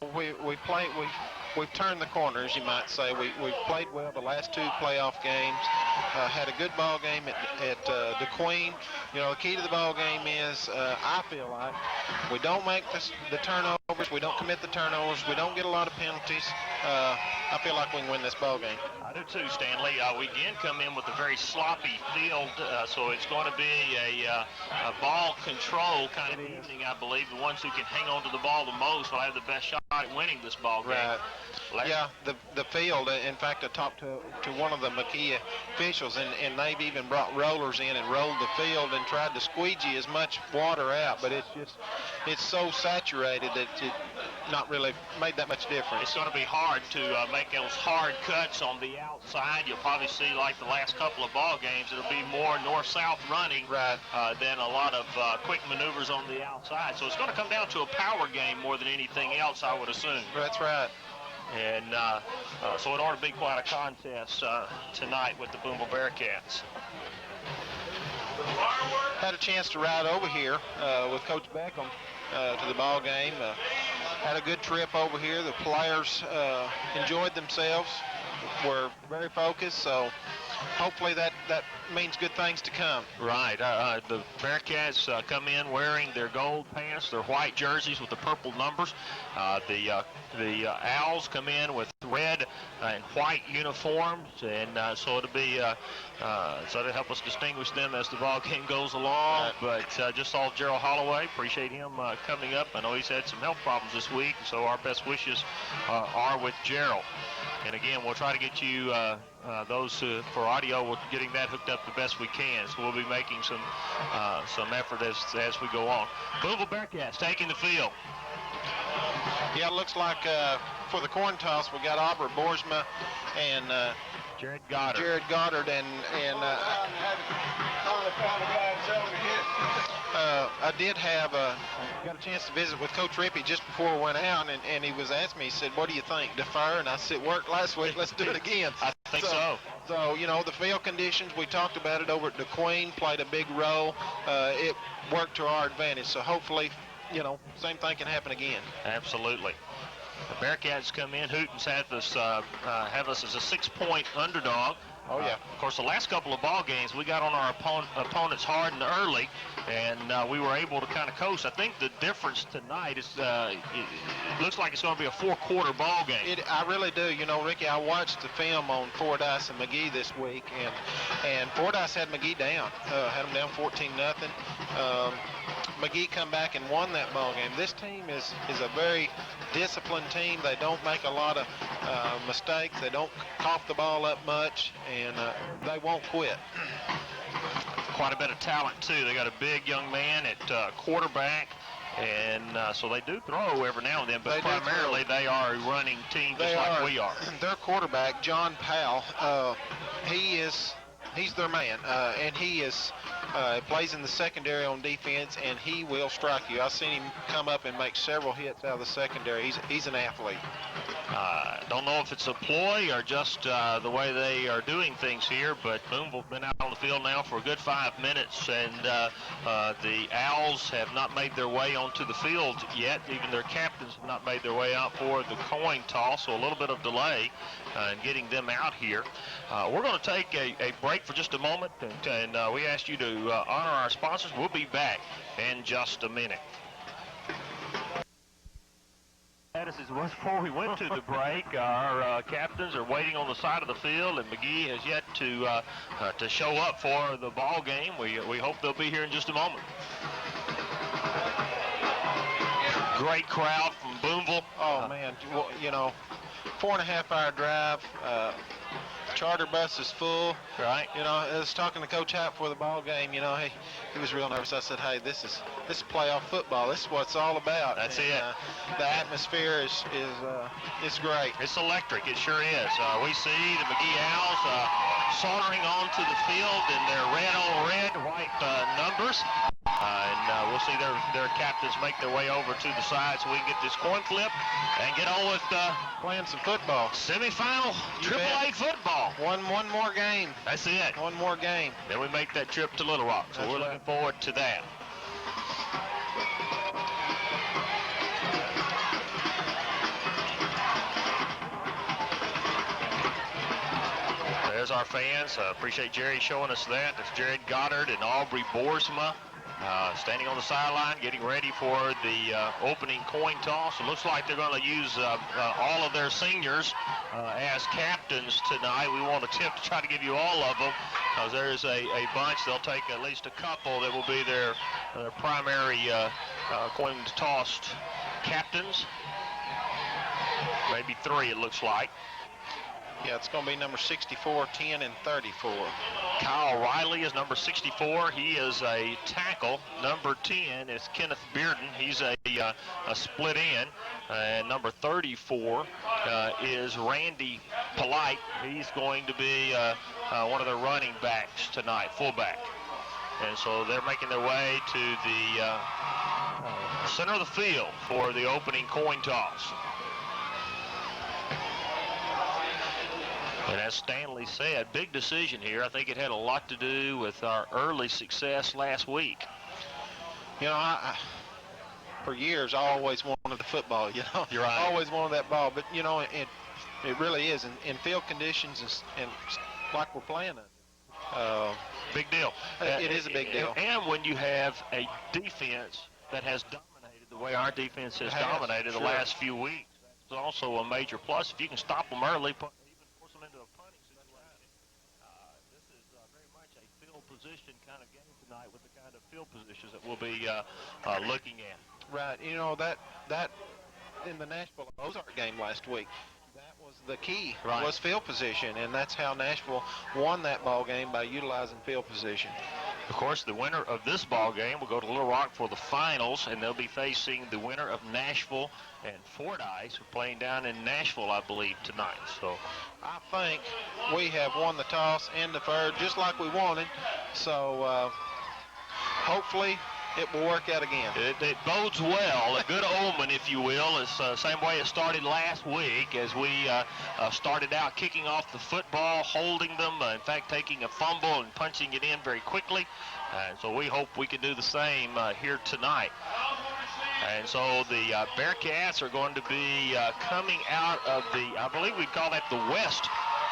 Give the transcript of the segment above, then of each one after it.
We've turned the corner, as you might say. We've played well the last two playoff games. Had a good ball game at the Queen. You know, the key to the ball game is I feel like we don't make the turnovers, we don't commit the turnovers, we don't get a lot of penalties. I feel like we can win this ball game. I do too, Stanley. We again come in with a very sloppy field, so it's going to be a ball control kind of evening, I believe. The ones who can hang on to the ball the most will have the best shot at winning this ball game. Right. Yeah, the field, in fact, I talked to one of the McGehee officials, and they've even brought rollers in and rolled the field and tried to squeegee as much water out, but it's so saturated that it not really made that much difference. It's going to be hard to make those hard cuts on the outside. You'll probably see, like the last couple of ball games, it'll be more north-south running than a lot of quick maneuvers on the outside. So it's going to come down to a power game more than anything else, I would assume. That's right. And so it ought to be quite a contest tonight with the Booneville Bearcats. Had a chance to ride over here with Coach Beckham to the ball game. Had a good trip over here. The players enjoyed themselves, were very focused, so hopefully that means good things to come. Right. The Bearcats come in wearing their gold pants, their white jerseys with the purple numbers. The Owls come in with red and white uniforms, and so it'll be so to help us distinguish them as the ball game goes along. But just saw Gerald Holloway. Appreciate him coming up. I know he's had some health problems this week, so our best wishes are with Gerald. And again, we'll try to get you those for audio. We're getting that hooked up the best we can. So we'll be making some effort as we go on. Booneville Bearcats taking the field. Yeah, it looks like for the coin toss we got Aubrey Boersma and Jared Goddard. I did have got a chance to visit with Coach Rippey just before we went out, and he was asking me, he said, "What do you think, defer?" And I said, "Worked last week, let's do it again." I think so. So, you know, the field conditions, we talked about it over at the Queen, played a big role. It worked to our advantage, so hopefully, you know, same thing can happen again. Absolutely. The Bearcats come in. Hooten's have us as a 6-point underdog. Oh, yeah. Of course, the last couple of ball games, we got on our opponents hard and early, and we were able to kind of coast. I think the difference tonight is it looks like it's going to be a 4-quarter ball game. I really do. You know, Ricky, I watched the film on Fordyce and McGehee this week, and Fordyce had McGehee down, had them down 14-0. McGehee come back and won that ball game. This team is a very disciplined team. They don't make a lot of mistakes. They don't cough the ball up much, and they won't quit. Quite a bit of talent, too. They got a big young man at quarterback, and so they do throw every now and then, but primarily they are a running team just like we are. Their quarterback, John Powell, he's their man, and he plays in the secondary on defense, and he will strike you. I've seen him come up and make several hits out of the secondary. He's an athlete. Don't know if it's a ploy or just the way they are doing things here, but Booneville's been out on the field now for a good 5 minutes, and the Owls have not made their way onto the field yet. Even their captains have not made their way out for the coin toss, so a little bit of delay in getting them out here. We're going to take a break for just a moment, and we asked you to honor our sponsors. We'll be back in just a minute. Before we went to the break, our captains are waiting on the side of the field, and McGehee has yet to show up for the ball game. We hope they'll be here in just a moment. Great crowd from Booneville. Oh, man, you know, 4.5-hour drive. Charter bus is full. Right. You know, I was talking to Coach Happ before the ball game. You know, he was real nervous. I said, "Hey, this is playoff football. This is what it's all about." That's it. The atmosphere is great. It's electric. It sure is. We see the McGehee Owls sauntering onto the field in their red on red, white numbers. And we'll see their captains make their way over to the side so we can get this coin flip and get on with playing some football. Semifinal AAA football. One more game. That's it. One more game. Then we make that trip to Little Rock. So we're looking forward to that. there's our fans. Appreciate Jerry showing us that. That's Jared Goddard and Aubrey Boersma standing on the sideline, getting ready for the opening coin toss. It looks like they're going to use all of their seniors as captains tonight. We won't attempt to try to give you all of them, because there's a bunch. They'll take at least a couple that will be their primary coin tossed captains. Maybe 3, it looks like. Yeah, it's going to be number 64, 10, and 34. Kyle Riley is number 64. He is a tackle. Number 10 is Kenneth Bearden. He's a split end. And number 34 is Randy Polite. He's going to be one of the running backs tonight, fullback. And so they're making their way to the center of the field for the opening coin toss. And as Stanley said, big decision here. I think it had a lot to do with our early success last week. You know, I for years, I always wanted the football, you know. You're right. I always wanted that ball. But, you know, it really is. In field conditions and like we're playing it. Big deal. It is a big deal. And when you have a defense that has dominated the way our defense has dominated the last few weeks, it's also a major plus. If you can stop them early, even force them into a punting situation. This is very much a field position kind of game tonight with the kind of field positions that we'll be looking at. Right. You know, that in the Nashville Ozark game last week, that was the key, was field position, and that's how Nashville won that ball game, by utilizing field position. Of course, the winner of this ball game will go to Little Rock for the finals, and they'll be facing the winner of Nashville and Fordyce, who are playing down in Nashville, I believe, tonight. So I think we have won the toss and deferred just like we wanted. So hopefully it will work out again. It bodes well, a good omen, if you will. It's the same way it started last week, as we started out kicking off the football, holding them, in fact, taking a fumble and punching it in very quickly. And so we hope we can do the same here tonight. And so the Bearcats are going to be coming out of the, I believe we'd call that the west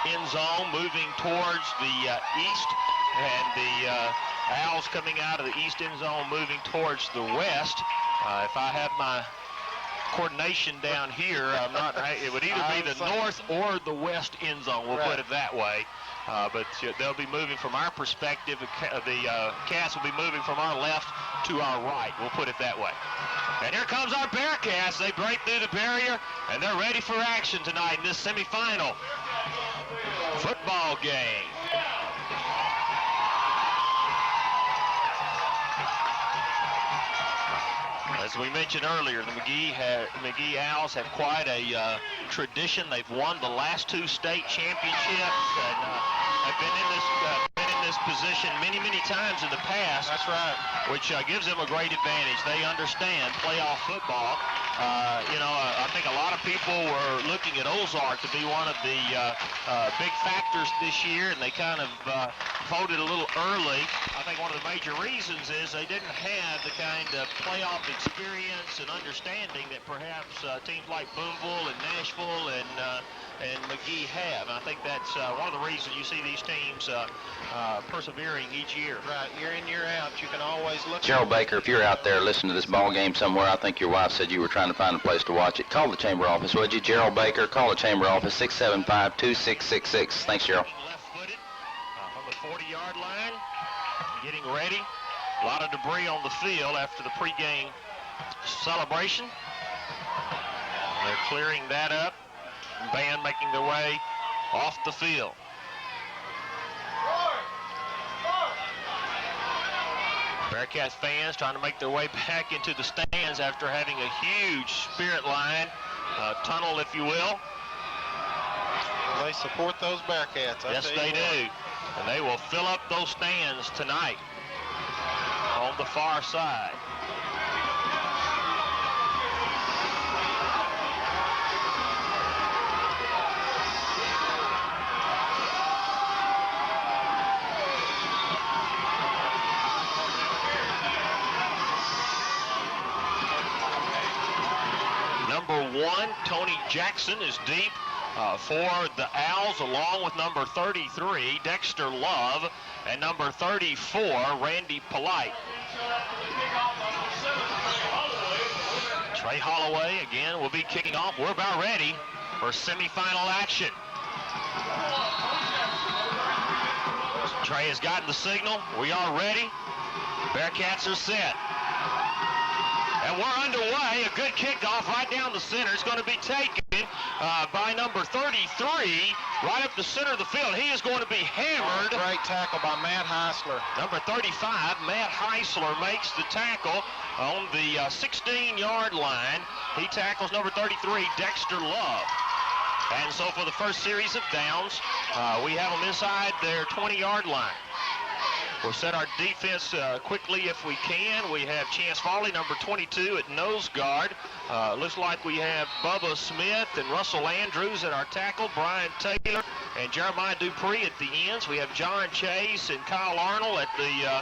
end zone, moving towards the east, and the Owls coming out of the east end zone, moving towards the west. If I have my coordination down here, it would either be the north or the west end zone, we'll put it that way. But they'll be moving from our perspective. The Cats will be moving from our left to our right, we'll put it that way. And here comes our Bearcats. They break through the barrier, and they're ready for action tonight in this semifinal football game. As we mentioned earlier, the McGehee Owls have quite a tradition. They've won the last 2 state championships and have been in this position many, many times in the past. That's right. Which gives them a great advantage. They understand playoff football. I think a lot of people were looking at Ozark to be one of the big factors this year, and they kind of voted a little early. I think one of the major reasons is they didn't have the kind of playoff experience and understanding that perhaps teams like Booneville and Nashville and McGehee have. And I think that's one of the reasons you see these teams persevering each year. Right, year in, year out, you can always look. Gerald Baker, if you're out there listening to this ball game somewhere, I think your wife said you were trying to find a place to watch it. Call the chamber office, would you? Gerald Baker, call the chamber office, 675-2666. Thanks, Gerald. Left-footed from the 40-yard line, getting ready. A lot of debris on the field after the pregame celebration. They're clearing that up. Band making their way off the field. Bearcats fans trying to make their way back into the stands after having a huge spirit line, tunnel, if you will. They support those Bearcats. Yes, they do. And they will fill up those stands tonight on the far side. Number 1, Tony Jackson, is deep for the Owls, along with number 33, Dexter Love, and number 34, Randy Polite. Trey Holloway, again, will be kicking off. We're about ready for semifinal action. Trey has gotten the signal. We are ready. Bearcats are set. And we're underway. A good kickoff right down the center. It's going to be taken by number 33, right up the center of the field. He is going to be hammered. Great tackle by Matt Heisler. Number 35, Matt Heisler, makes the tackle on the 16-yard line. He tackles number 33, Dexter Love. And so for the first series of downs, we have them inside their 20-yard line. We'll set our defense quickly if we can. We have Chance Farley, number 22, at nose guard. Looks like we have Bubba Smith and Russell Andrews at our tackle, Brian Taylor and Jeremiah Dupree at the ends. We have John Chase and Kyle Arnold at the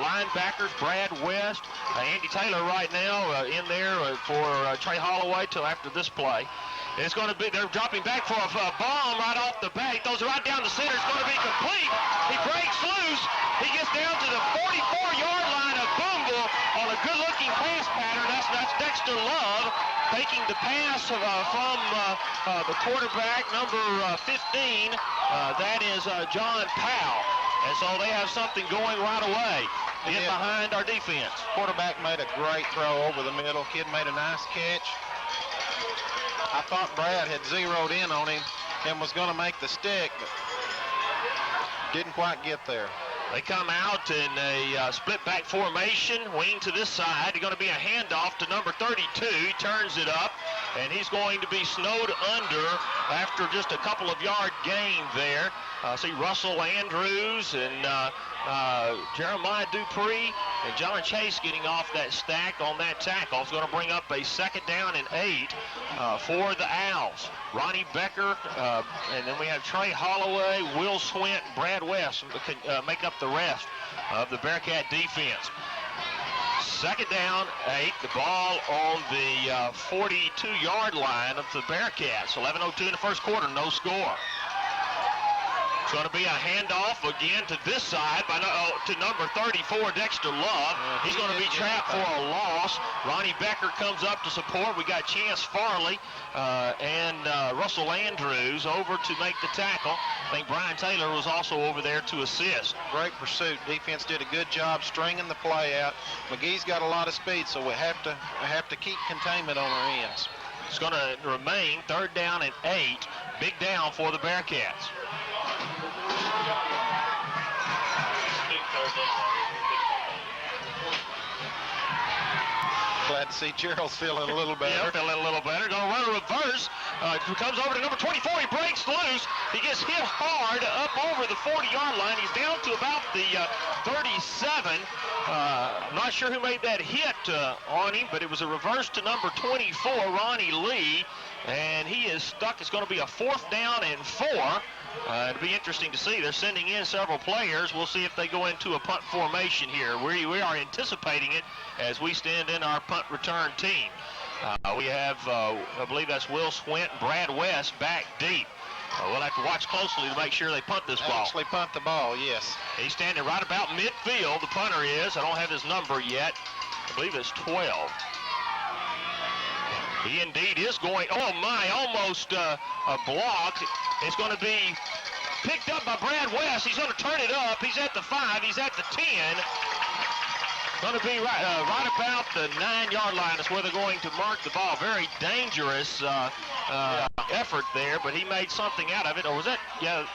linebackers, Brad West, Andy Taylor right now in there for Trey Holloway till after this play. It's going to be, they're dropping back for a bomb right off the bat. He throws it right down the center. It's going to be complete. He breaks loose. He gets down to the 44-yard line of Booneville on a good-looking pass pattern. That's Dexter Love taking the pass from the quarterback, number 15. That is John Powell. And so they have something going right away. Get behind our defense. Quarterback made a great throw over the middle. Kid made a nice catch. I thought Brad had zeroed in on him and was going to make the stick, but didn't quite get there. They come out in a split back formation, wing to this side. It's going to be a handoff to number 32. He turns it up, and he's going to be snowed under after just a couple of yard gain there. See Russell Andrews and Jeremiah Dupree and John Chase getting off that stack on that tackle. It's going to bring up a 2nd down and 8 for the Owls. Ronnie Becker, and then we have Trey Holloway, Will Swint, Brad West make up the rest of the Bearcat defense. 2nd down, 8. The ball on the 42-yard line of the Bearcats. 11:02 in the first quarter, no score. It's going to be a handoff again to this side to number 34, Dexter Love. He's going to be trapped for a loss. Ronnie Becker comes up to support. We got Chance Farley and Russell Andrews over to make the tackle. I think Brian Taylor was also over there to assist. Great pursuit. Defense did a good job stringing the play out. McGee's got a lot of speed, so we have to keep containment on our ends. It's going to remain 3rd down and 8. Big down for the Bearcats. Glad to see Gerald's feeling a little better. Yeah, feeling a little better. Going to run a reverse. Comes over to number 24. He breaks loose. He gets hit hard up over the 40-yard line. He's down to about the 37. I'm not sure who made that hit on him, but it was a reverse to number 24, Ronnie Lee. And he is stuck. It's going to be a 4th down and 4. It'll be interesting to see. They're sending in several players. We'll see if they go into a punt formation here. We are anticipating it as we stand in our punt return team. We have, I believe that's Will Swint and Brad West back deep. We'll have to watch closely to make sure they punt this ball. Actually punt the ball, yes. He's standing right about midfield. The punter is. I don't have his number yet. I believe it's 12. He indeed is going, oh my, almost a block. It's going to be picked up by Brad West. He's going to turn it up. He's at the 5. He's at the 10. Going to be right about the 9-yard line. That's where they're going to mark the ball. Very dangerous effort there, but he made something out of it. Or was that, yeah,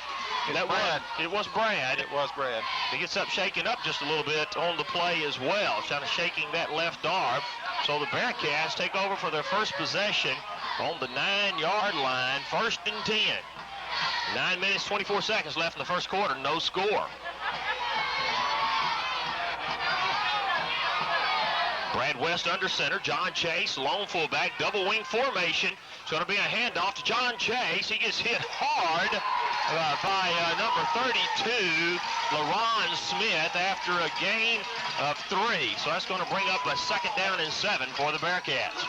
that Brad. It was Brad. It was Brad. He gets up shaking up just a little bit on the play as well, kind of shaking that left arm. So the Bearcats take over for their first possession on the 9-yard line, 1st and 10. 9 minutes, 24 seconds left in the first quarter, no score. Brad West under center, John Chase, lone fullback, double wing formation. It's going to be a handoff to John Chase. He gets hit hard by number 32, LaRon Smith, after a gain of 3. So that's going to bring up a 2nd down and 7 for the Bearcats.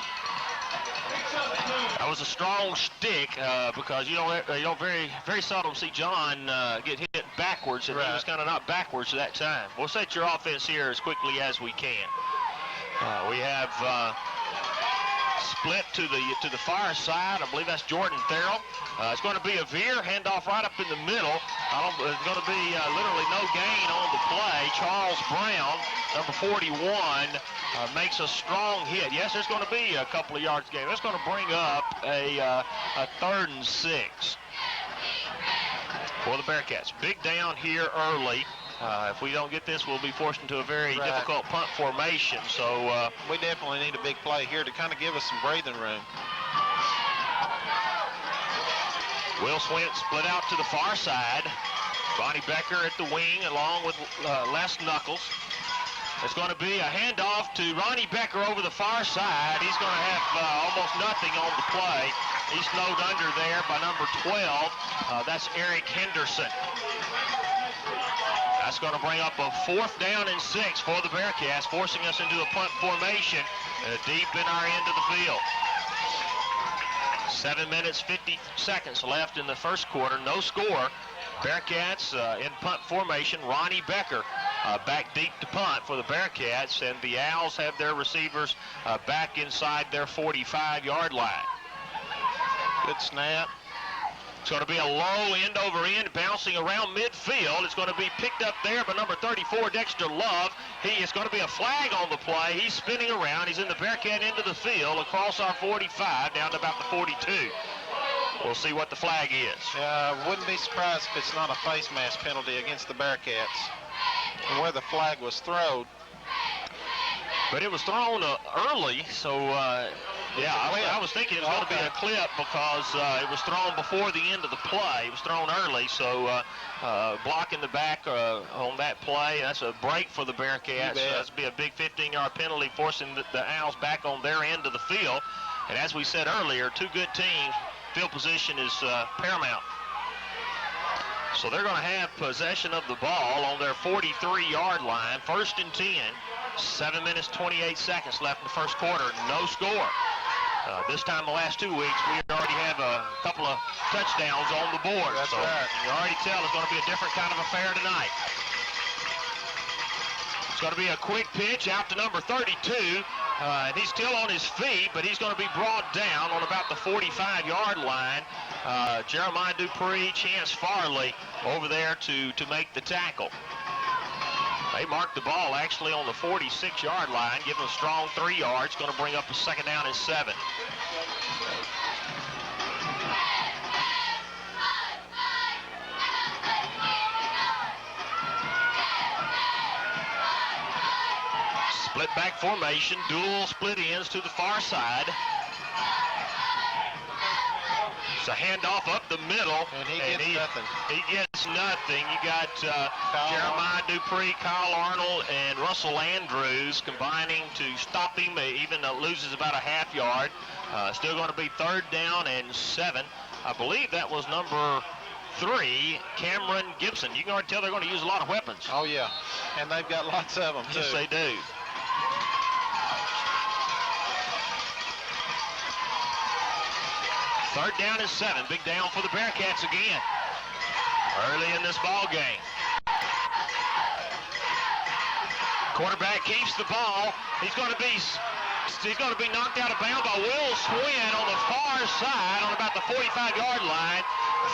That was a strong stick because you don't very seldom see John get hit backwards, and he was kind of not backwards that time. We'll set your offense here as quickly as we can. We have split to the far side. I believe that's Jordan Farrell. It's going to be a veer handoff right up in the middle. It's going to be literally no gain on the play. Charles Brown, number 41, makes a strong hit. Yes, there's going to be a couple of yards gain. That's going to bring up a 3rd and 6 for the Bearcats. Big down here early. If we don't get this, we'll be forced into a very difficult punt formation. So we definitely need a big play here to kind of give us some breathing room. Will Swint split out to the far side. Ronnie Becker at the wing along with Les Knuckles. It's going to be a handoff to Ronnie Becker over the far side. He's going to have almost nothing on the play. He's snowed under there by number 12. That's Eric Henderson. That's going to bring up a 4th down and 6 for the Bearcats, forcing us into a punt formation deep in our end of the field. 7 minutes, 50 seconds left in the first quarter. No score. Bearcats in punt formation. Ronnie Becker back deep to punt for the Bearcats, and the Owls have their receivers back inside their 45-yard line. Good snap. It's going to be a low end over end bouncing around midfield. It's going to be picked up there by number 34, Dexter Love. It's going to be a flag on the play. He's spinning around. He's in the Bearcat end of the field across our 45 down to about the 42. We'll see what the flag is. Wouldn't be surprised if it's not a face mask penalty against the Bearcats. And where the flag was thrown. But it was thrown early, so I was thinking it was going to be a clip because it was thrown before the end of the play. It was thrown early, so blocking the back on that play. That's a break for the Bearcats. That's be a big 15-yard penalty, forcing the Owls back on their end of the field. And as we said earlier, two good teams. Field position is paramount. So they're going to have possession of the ball on their 43-yard line. 1st and 10. 7 minutes, 28 seconds left in the first quarter. No score. This time the last 2 weeks, we already have a couple of touchdowns on the board. That's right. You already tell it's going to be a different kind of affair tonight. It's going to be a quick pitch out to number 32. And he's still on his feet, but he's going to be brought down on about the 45-yard line. Jeremiah Dupree, Chance Farley over there to make the tackle. They marked the ball actually on the 46-yard line, give them a strong 3 yards. Going to bring up a 2nd down and 7. Split back formation, dual split ends to the far side. It's a handoff up the middle. And he gets nothing. He gets nothing. You got Jeremiah Dupree, Kyle Arnold, and Russell Andrews combining to stop him. Even loses about a half yard. Still going to be 3rd down and 7. I believe that was number 3, Cameron Gibson. You can already tell they're going to use a lot of weapons. Oh, yeah. And they've got lots of them, too. Yes, they do. Third down and 7. Big down for the Bearcats again. Early in this ball game. Quarterback keeps the ball. He's going to be knocked out of bounds by Will Swin on the far side on about the 45-yard line.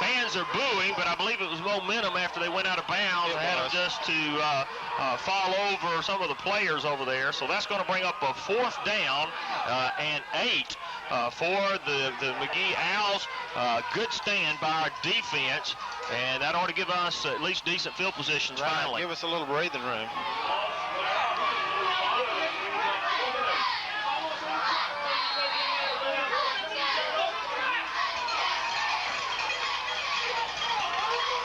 Fans are booing, but I believe it was momentum after they went out of bounds. They had them just to fall over some of the players over there. So that's going to bring up a 4th down and 8 for the McGehee Owls. Good stand by our defense, and that ought to give us at least decent field positions finally. Give us a little breathing room.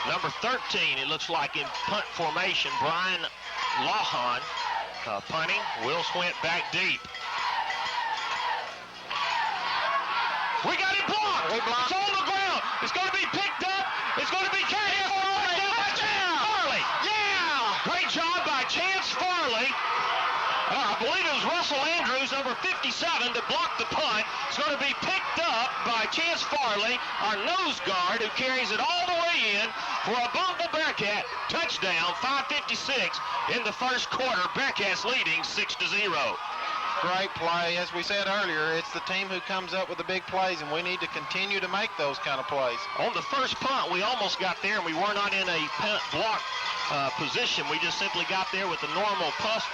Number 13, it looks like in punt formation, Brian Lawhon punting. Will Swint back deep. We got it blocked. It's on the ground. It's going to be picked up. It's going to be carried forward. Farley. Yeah. Great job by Chance Farley. I believe it was Russell Andrews, number number 57 to block the punt. It's going to be picked up by Chance Farley, our nose guard, who carries it all the way in for a Booneville Bearcat touchdown. 5:56 in the first quarter. Bearcats leading 6-0. Great play. As we said earlier, it's the team who comes up with the big plays, and we need to continue to make those kind of plays. On the first punt, we almost got there, and we were not in a punt block position. We just simply got there with the normal punt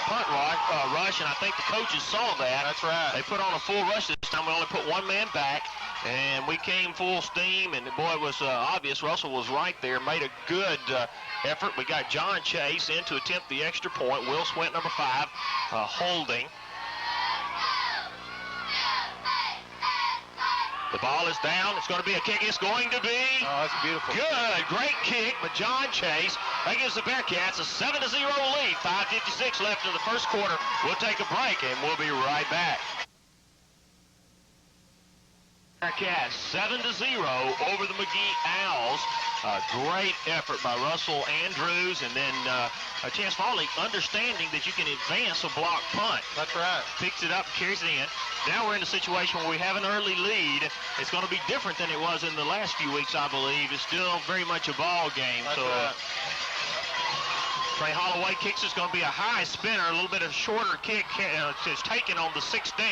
rush, and I think the coaches saw that. That's right. They put on a full rush this time. We only put one man back, and we came full steam, and boy, it was obvious. Russell was right there, made a good effort. We got John Chase in to attempt the extra point. Will Swint, number 5, holding. The ball is down. It's going to be a kick. It's going to be that's beautiful. Good. Great kick by John Chase. That gives the Bearcats a 7-0 lead. 5:56 left in the first quarter. We'll take a break, and we'll be right back. Bearcats 7-0 over the McGehee Owls. Great effort by Russell Andrews, and then Chance Farley understanding that you can advance a block punt. That's right. Picks it up, carries it in. Now we're in a situation where we have an early lead. It's going to be different than it was in the last few weeks, I believe. It's still very much a ball game. That's so right. Trey Holloway kicks. It's going to be a high spinner, a little bit of shorter kick. It's taken on the 16.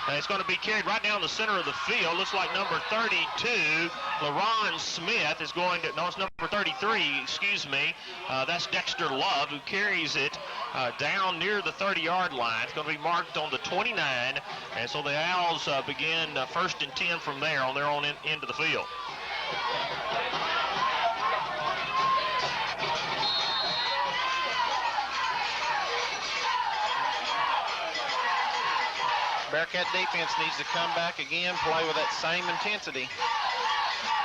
It's going to be carried right down the center of the field. Looks like number 32, LaRon Smith, is going to, no, it's number 33, excuse me. That's Dexter Love, who carries it down near the 30-yard line. It's going to be marked on the 29, and so the Owls begin 1st and 10 from there on their own end of the field. Bearcat defense needs to come back again, play with that same intensity.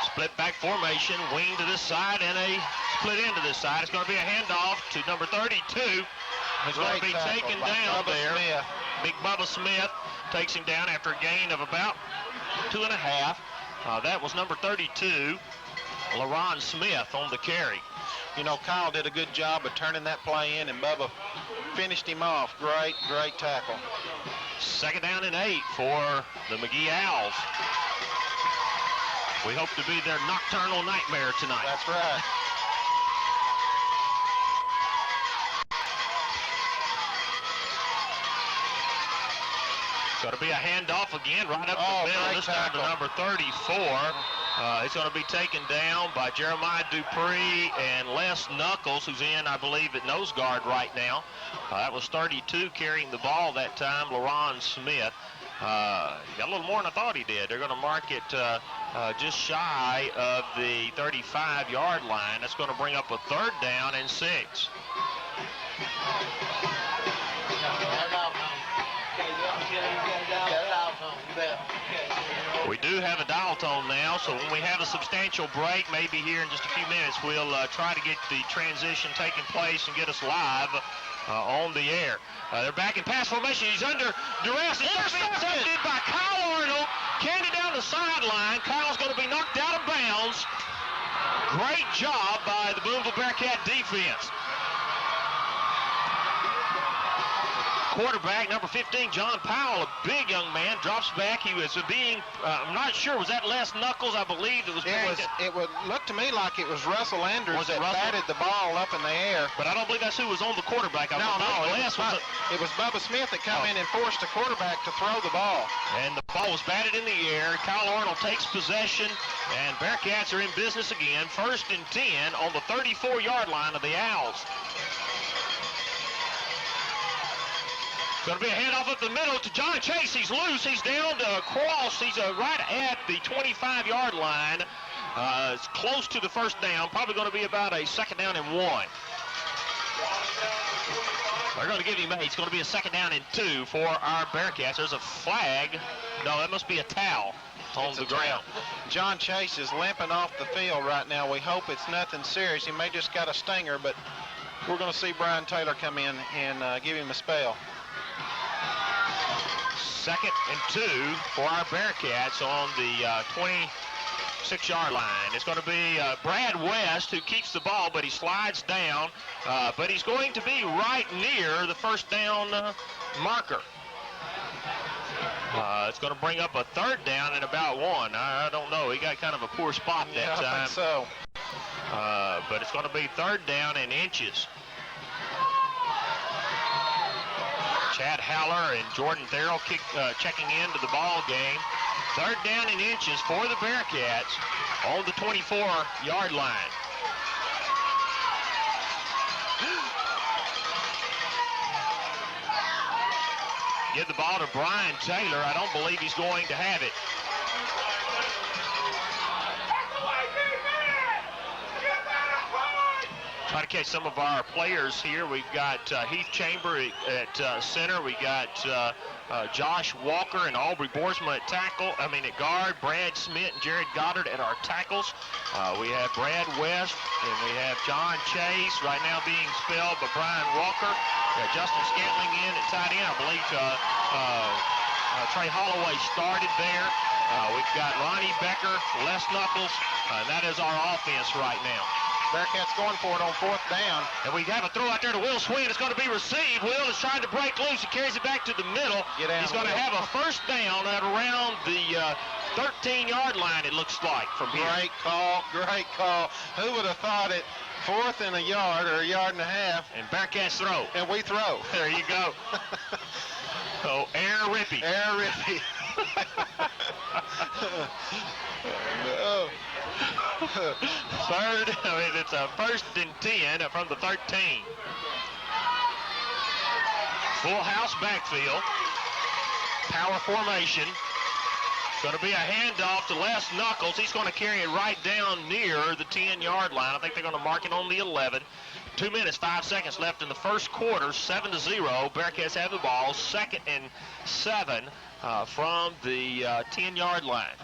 Split back formation, wing to this side and a split into this side. It's going to be a handoff to number 32. He's going to be taken down there. Smith. Big Bubba Smith takes him down after a gain of about 2.5. That was number 32, LaRon Smith, on the carry. You know, Kyle did a good job of turning that play in, and Bubba finished him off. Great, great tackle. 2nd down and 8 for the McGehee Owls. We hope to be their nocturnal nightmare tonight. That's right. It's going to be a handoff again, right up the middle. This time to number 34. It's going to be taken down by Jeremiah Dupree and Les Knuckles, who's in, I believe, at nose guard right now. That was 32 carrying the ball that time, LaRon Smith. He got a little more than I thought he did. They're going to mark it just shy of the 35-yard line. That's going to bring up a 3rd down and 6. We do have a dial tone now, so when we have a substantial break, maybe here in just a few minutes, we'll try to get the transition taking place and get us live on the air. They're back in pass formation. He's under duress. It's intercepted by Kyle Arnold. Carried down the sideline. Kyle's going to be knocked out of bounds. Great job by the Booneville Bearcat defense. Quarterback, number 15, John Powell, a big young man, drops back. He was being, I'm not sure, was that Les Knuckles? I believe it was. It would look to me like it was Russell Andrews that batted the ball up in the air. But I don't believe that's who was on the quarterback. No, it was Bubba Smith that come in and forced the quarterback to throw the ball. And the ball was batted in the air. Kyle Arnold takes possession, and Bearcats are in business again. 1st and 10 on the 34-yard line of the Owls. Going to be a handoff up the middle to John Chase. He's loose. He's down to cross. He's right at the 25-yard line. It's close to the 1st down. Probably going to be about a 2nd down and 1. They're going to give him it's going to be a 2nd down and 2 for our Bearcats. There's a flag. No, that must be a towel on the ground. John Chase is limping off the field right now. We hope it's nothing serious. He may just got a stinger, but we're going to see Brian Taylor come in and give him a spell. 2nd and 2 for our Bearcats on the 26-yard line. It's going to be Brad West who keeps the ball, but he slides down. But he's going to be right near the 1st down marker. It's going to bring up a third down and about 1. I don't know. He got kind of a poor spot that time. I think so. But it's going to be third down in inches. Chad Haller and Jordan Therrell checking into the ball game. Third down in inches for the Bearcats on the 24-yard line. Give the ball to Brian Taylor. I don't believe he's going to have it. Try to catch some of our players here. We've got Heath Chamber at center. We got Josh Walker and Aubrey Boersma at guard. Brad Smith and Jared Goddard at our tackles. We have Brad West and we have John Chase right now being spelled by Brian Walker. We have Justin Scantling in at tight end. I believe Trey Holloway started there. We've got Ronnie Becker, Les Knuckles, and that is our offense right now. Bearcats going for it on fourth down. And we have a throw out there to Will Swain. It's going to be received. Will is trying to break loose. He carries it back to the middle. He's going to have a first down at around the 13-yard line, it looks like, from here. Great call. Great call. Who would have thought it? Fourth and a yard or a yard and a half. And Bearcats throw. And we throw. There you go. Oh, Air Rippy. Air Rippy. No. It's a first and 10 from the 13. Full house backfield. Power formation. Going to be a handoff to Les Knuckles. He's going to carry it right down near the 10-yard line. I think they're going to mark it on the 11. 2 minutes, 5 seconds left in the first quarter. 7-0. Bearcats have the ball. 2nd and 7 from the 10-yard line.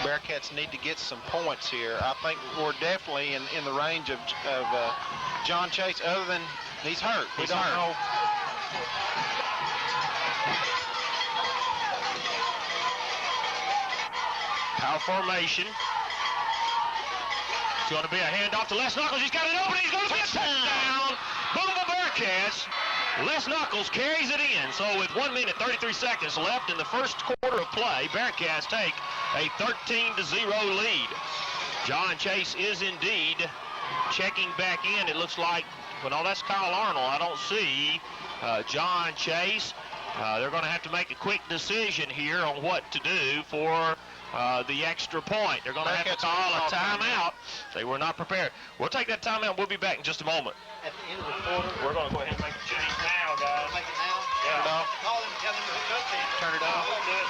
Bearcats need to get some points here. I think we're definitely in the range of John Chase, other than he's hurt. We don't know. Power formation. It's going to be a handoff to Les Knuckles. He's got it open. He's going to be a touchdown. Booneville Bearcats. Les Knuckles carries it in. So with 1 minute, 33 seconds left in the first quarter of play, Bearcats take a 13-0 lead. John Chase is indeed checking back in. It looks like, well, no, that's Kyle Arnold. I don't see John Chase. They're going to have to make a quick decision here on what to do for the extra point. They're going to have to call a timeout. They were not prepared. We'll take that timeout. We'll be back in just a moment. At the end of the quarter, We're going to go ahead and make a change now, guys. make it now. Yeah. Call him, tell him to hook up then. Turn it off. We'll do it.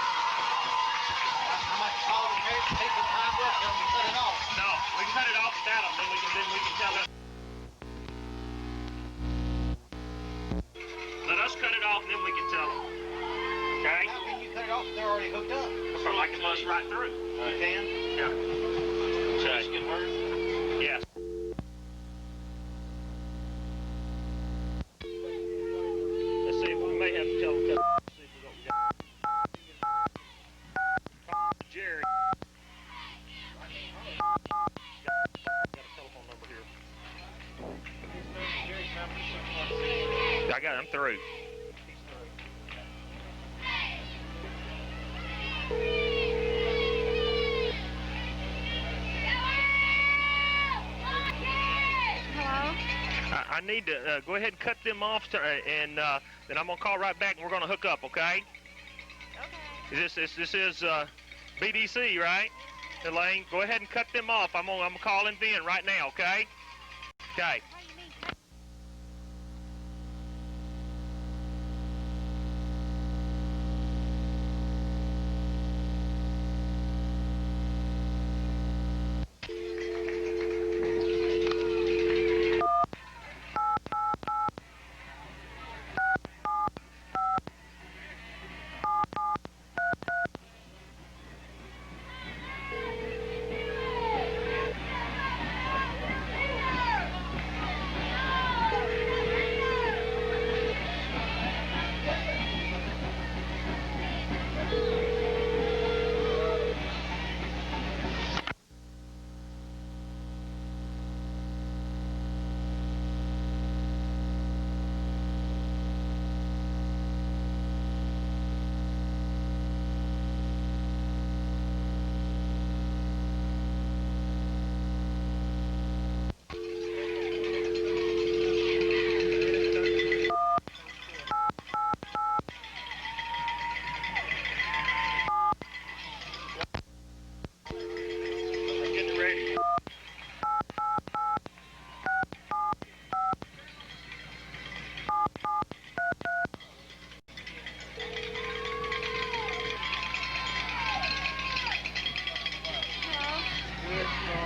I might call him here, take the time up, tell him to cut it off. No, we can cut it off without them. Then we can tell them. Let us cut it off, and then we can tell them. Okay? How can you cut it off if they're already hooked up? So I can bust right through. You can? Yeah. Okay. Get hurt? Yes. Let's see if we may have to tell them. See if we got Jerry. Got a telephone number here. I got it. I'm through. I need to go ahead and cut them off, and then I'm gonna call right back, and we're gonna hook up, okay? Okay. This is BDC, right? Elaine, go ahead and cut them off. I'm gonna call in then right now, okay? Okay.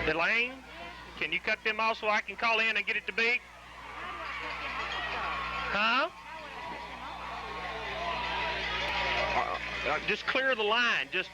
Elaine, can you cut them off so I can call in and get it to Big? Huh? Just clear the line. Just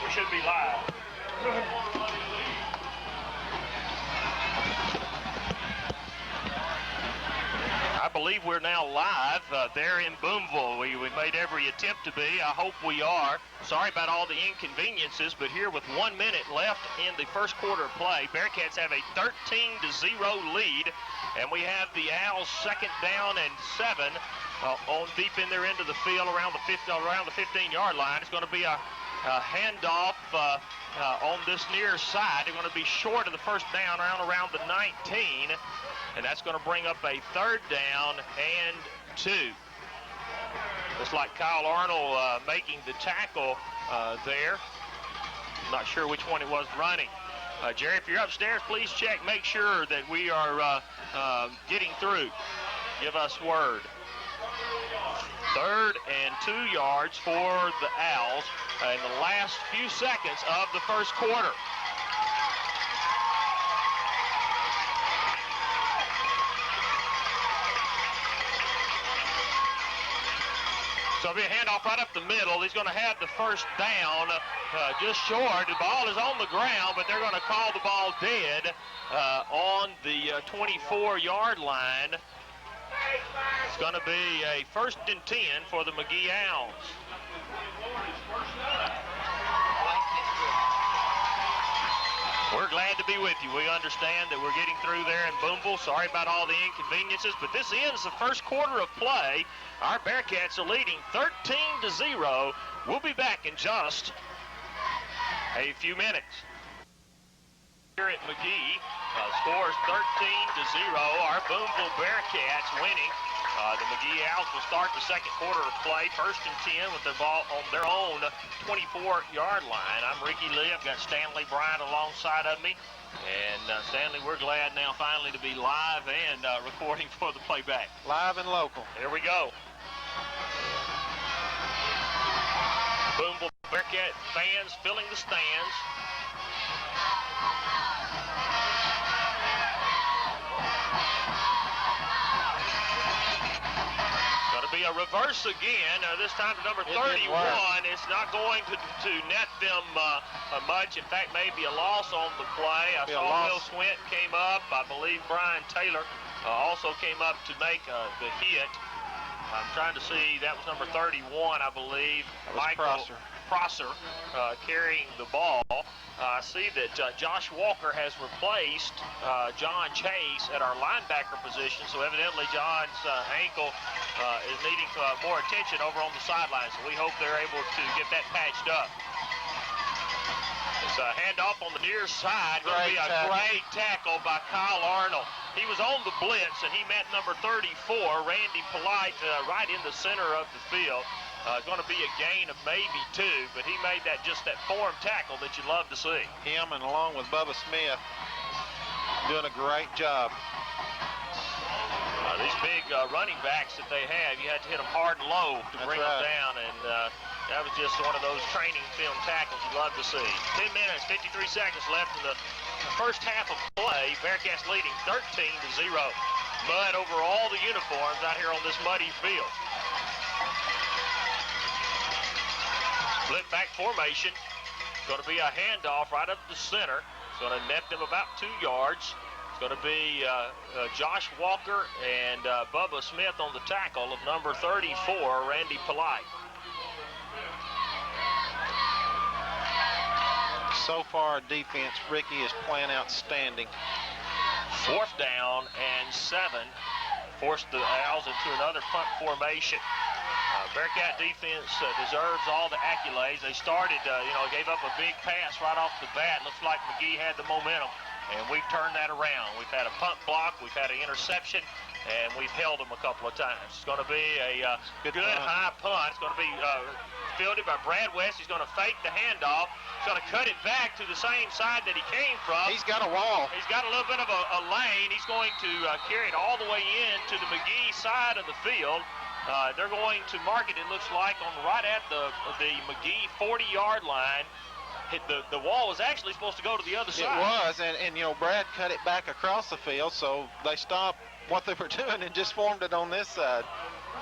we should be live. I believe we're now live there in Booneville. We made every attempt to be. I hope we are. Sorry about all the inconveniences, but here with 1 minute left in the first quarter of play, Bearcats have a 13-0 lead, and we have the Owls second down and 7 on deep in their end of the field around the 15-yard line. It's going to be a handoff on this near side. They're going to be short of the first down around the 19, and that's going to bring up a third down and 2. Looks like Kyle Arnold making the tackle there. I'm not sure which one it was running. Jerry, if you're upstairs, please check, make sure that we are getting through. Give us word. Third and 2 yards for the Owls in the last few seconds of the first quarter. So it'll be a handoff right up the middle. He's going to have the first down just short. The ball is on the ground, but they're going to call the ball dead on the 24-yard line. It's going to be a 1st and 10 for the McGehee Owls. We're glad to be with you. We understand that we're getting through there in Booneville. Sorry about all the inconveniences, but this ends the first quarter of play. Our Bearcats are leading 13-0. We'll be back in just a few minutes. Here at McGehee, scores 13-0. Our Booneville Bearcats winning. The McGehee Owls will start the second quarter of play, 1st and 10 with the ball on their own 24-yard line. I'm Ricky Lee. I've got Stanley Bryant alongside of me. And Stanley, we're glad now finally to be live and recording for the playback. Live and local. Here we go. Booneville Bearcat fans filling the stands. Be a reverse again, this time to number 31. It's not going to net them much. In fact, maybe a loss on the play. I saw Will Swint came up. I believe Brian Taylor also came up to make the hit. I'm trying to see, that was number 31, I believe. Michael Prosser carrying the ball. I see that Josh Walker has replaced John Chase at our linebacker position, so evidently John's ankle is needing more attention over on the sideline, so we hope they're able to get that patched up. It's a handoff on the near side. Going to be a great tackle by Kyle Arnold. He was on the blitz, and he met number 34, Randy Polite, right in the center of the field. Going to be a gain of maybe 2, but he made that form tackle that you'd love to see. Him and along with Bubba Smith doing a great job. These big running backs that they have, you had to hit them hard and low to bring them down, and that was just one of those training film tackles you'd love to see. 10 minutes, 53 seconds left in the first half of play. Bearcats leading 13-0. Mud over all the uniforms out here on this muddy field. Split back formation. Going to be a handoff right up the center. It's going to net them about 2 yards. It's going to be Josh Walker and Bubba Smith on the tackle of number 34, Randy Polite. So far, defense, Ricky, is playing outstanding. 4th down and 7. Forced the Owls into another punt formation. Bearcat defense deserves all the accolades. They started, gave up a big pass right off the bat. Looks like McGehee had the momentum, and we've turned that around. We've had a punt block, we've had an interception, and we've held them a couple of times. It's going to be a good high punt. It's going to be fielded by Brad West. He's going to fake the handoff. He's going to cut it back to the same side that he came from. He's got a wall. He's got a little bit of a lane. He's going to carry it all the way in to the McGehee side of the field. They're going to mark it, it looks like, on right at the McGehee 40-yard line. The wall was actually supposed to go to the other side. It was, and Brad cut it back across the field, so they stopped what they were doing and just formed it on this side.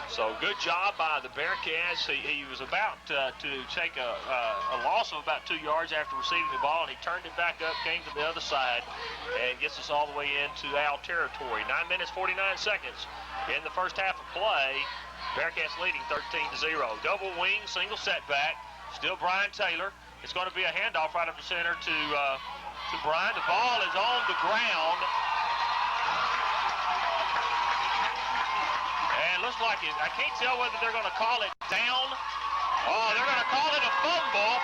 So good job by the Bearcats. He was about to take a loss of about 2 yards after receiving the ball, and he turned it back up, came to the other side, and gets us all the way into Owl territory. 9 minutes, 49 seconds in the first half of play. Bearcats leading 13-0. Double wing, single setback. Still Brian Taylor. It's going to be a handoff right up the center to Brian. The ball is on the ground. And looks like I can't tell whether they're going to call it down. Oh, they're going to call it a fumble,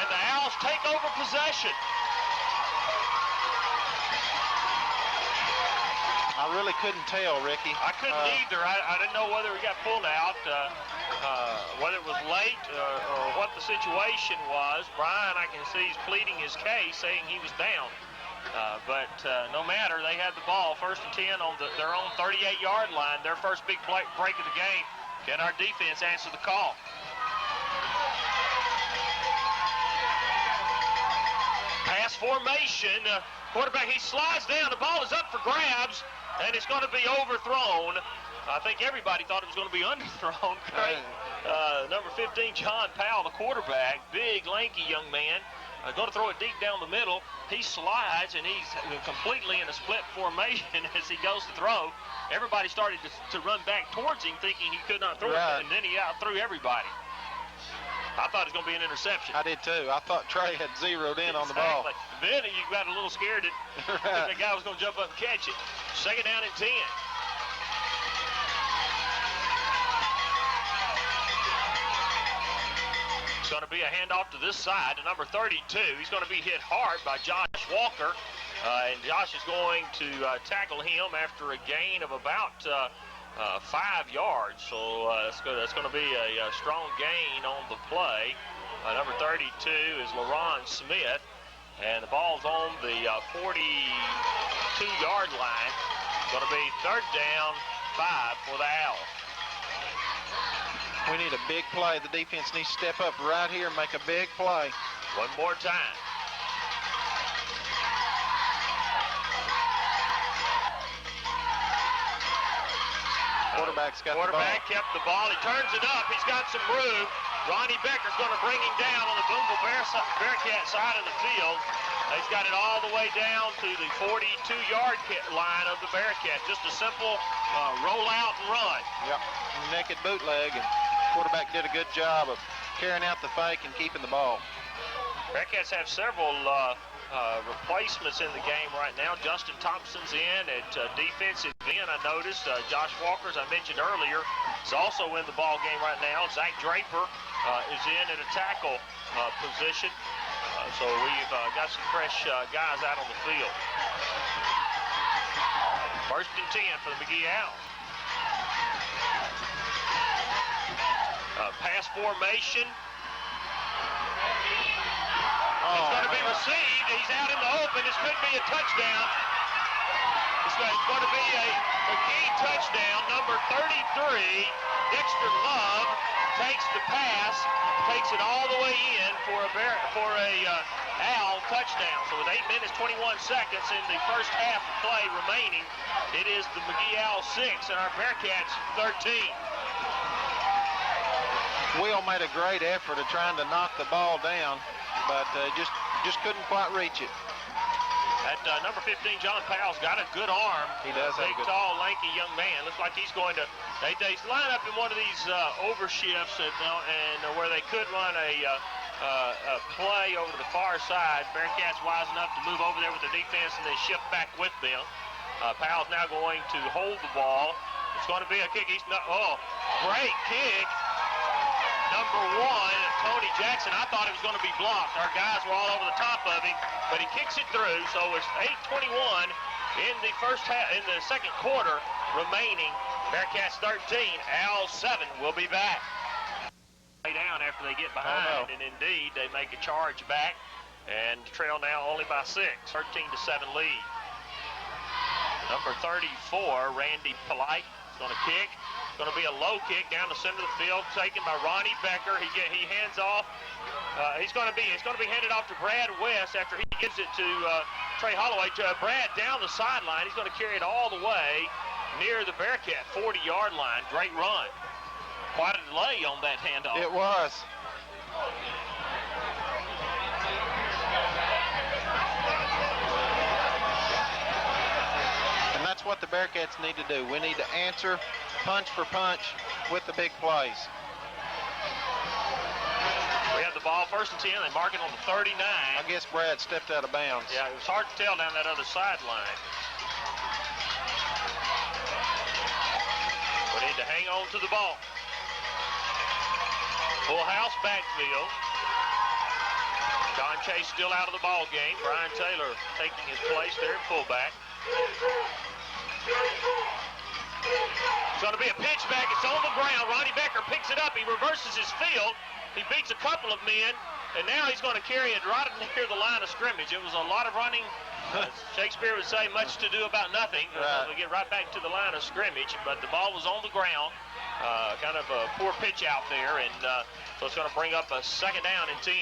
and the Owls take over possession. I really couldn't tell, Ricky. I couldn't either. I didn't know whether he got pulled out, whether it was late or what the situation was. Brian, I can see he's pleading his case, saying he was down. But no matter, they had the ball, 1st and 10 on their own 38-yard line. Their first big break of the game. Can our defense answer the call? Pass formation. Quarterback, he slides down. The ball is up for grabs, and it's going to be overthrown. I think everybody thought it was going to be underthrown. Number 15, John Powell, the quarterback, big, lanky young man. Going to throw it deep down the middle. He slides, and he's completely in a split formation as he goes to throw. Everybody started to run back towards him, thinking he could not throw it, and then he out-threw everybody. I thought it was going to be an interception. I did too. I thought Trey had zeroed in on the ball. Then you got a little scared that the guy was going to jump up and catch it. 2nd down and 10. It's going to be a handoff to this side to number 32. He's going to be hit hard by Josh Walker. And Josh is going to tackle him after a gain of about 5 yards. So that's going to be a strong gain on the play. Number 32 is LaRon Smith. And the ball's on the 42-yard line. Going to be 3rd down, 5 for the Owls. We need a big play. The defense needs to step up right here and make a big play. One more time. Quarterback's got Quarterback kept the ball. He turns it up. He's got some room. Ronnie Becker's going to bring him down on the Booneville Bearcat side of the field. He's got it all the way down to the 42-yard line of the Bearcats. Just a simple roll out and run. Yep, naked bootleg, and quarterback did a good job of carrying out the fake and keeping the ball. Bearcats have several replacements in the game right now. Justin Thompson's in at defensive end. I noticed Josh Walker, as I mentioned earlier, is also in the ball game right now. Zach Draper is in at a tackle position. So we've got some fresh guys out on the field. 1st and 10 for the McGehee Owls. Pass formation. It's going to be received. He's out in the open. This could be a touchdown. It's going to be a McGehee touchdown. Number 33, Dexter Love, takes the pass, takes it all the way in for a Owl touchdown. So with 8 minutes, 21 seconds in the first half of play remaining, it is the McGehee Owls 6 and our Bearcats 13. Will made a great effort of trying to knock the ball down, but just couldn't quite reach it. That number 15, John Powell's got a good arm. He does have Big, good. tall, lanky young man. Looks like he's going to. They line up in one of these overshifts and where they could run a play over to the far side. Bearcats wise enough to move over there with their defense and then shift back with them. Powell's now going to hold the ball. It's going to be a kick. He's not. Oh, great kick. Number 1, Tony Jackson. I thought it was going to be blocked. Our guys were all over the top of him, but he kicks it through. So it's 8:21 in the second quarter remaining. Bearcats 13, Owls 7. We'll be back. Lay down after they get behind, and indeed they make a charge back and trail now only by 6. 13-7 lead. Number 34, Randy Polite, is going to kick. Going to be a low kick down the center of the field, taken by Ronnie Becker. He hands off. He's going to be handed off to Brad West after he gives it to Trey Holloway. Brad down the sideline. He's going to carry it all the way near the Bearcat 40-yard line. Great run. Quite a delay on that handoff. It was. And that's what the Bearcats need to do. We need to answer punch for punch with the big plays. We have the ball first and 10. They mark it on the 39. I guess Brad stepped out of bounds. Yeah, it was hard to tell down that other sideline. We need to hang on to the ball. Full house backfield. John Chase still out of the ball game. Brian Taylor taking his place there at fullback. It's going to be a pitch back. It's on the ground. Ronnie Becker picks it up. He reverses his field. He beats a couple of men, and now he's going to carry it right near the line of scrimmage. It was a lot of running. Shakespeare would say much to do about nothing. Right. We get right back to the line of scrimmage, but the ball was on the ground. Kind of a poor pitch out there, and so it's going to bring up a second down and 10.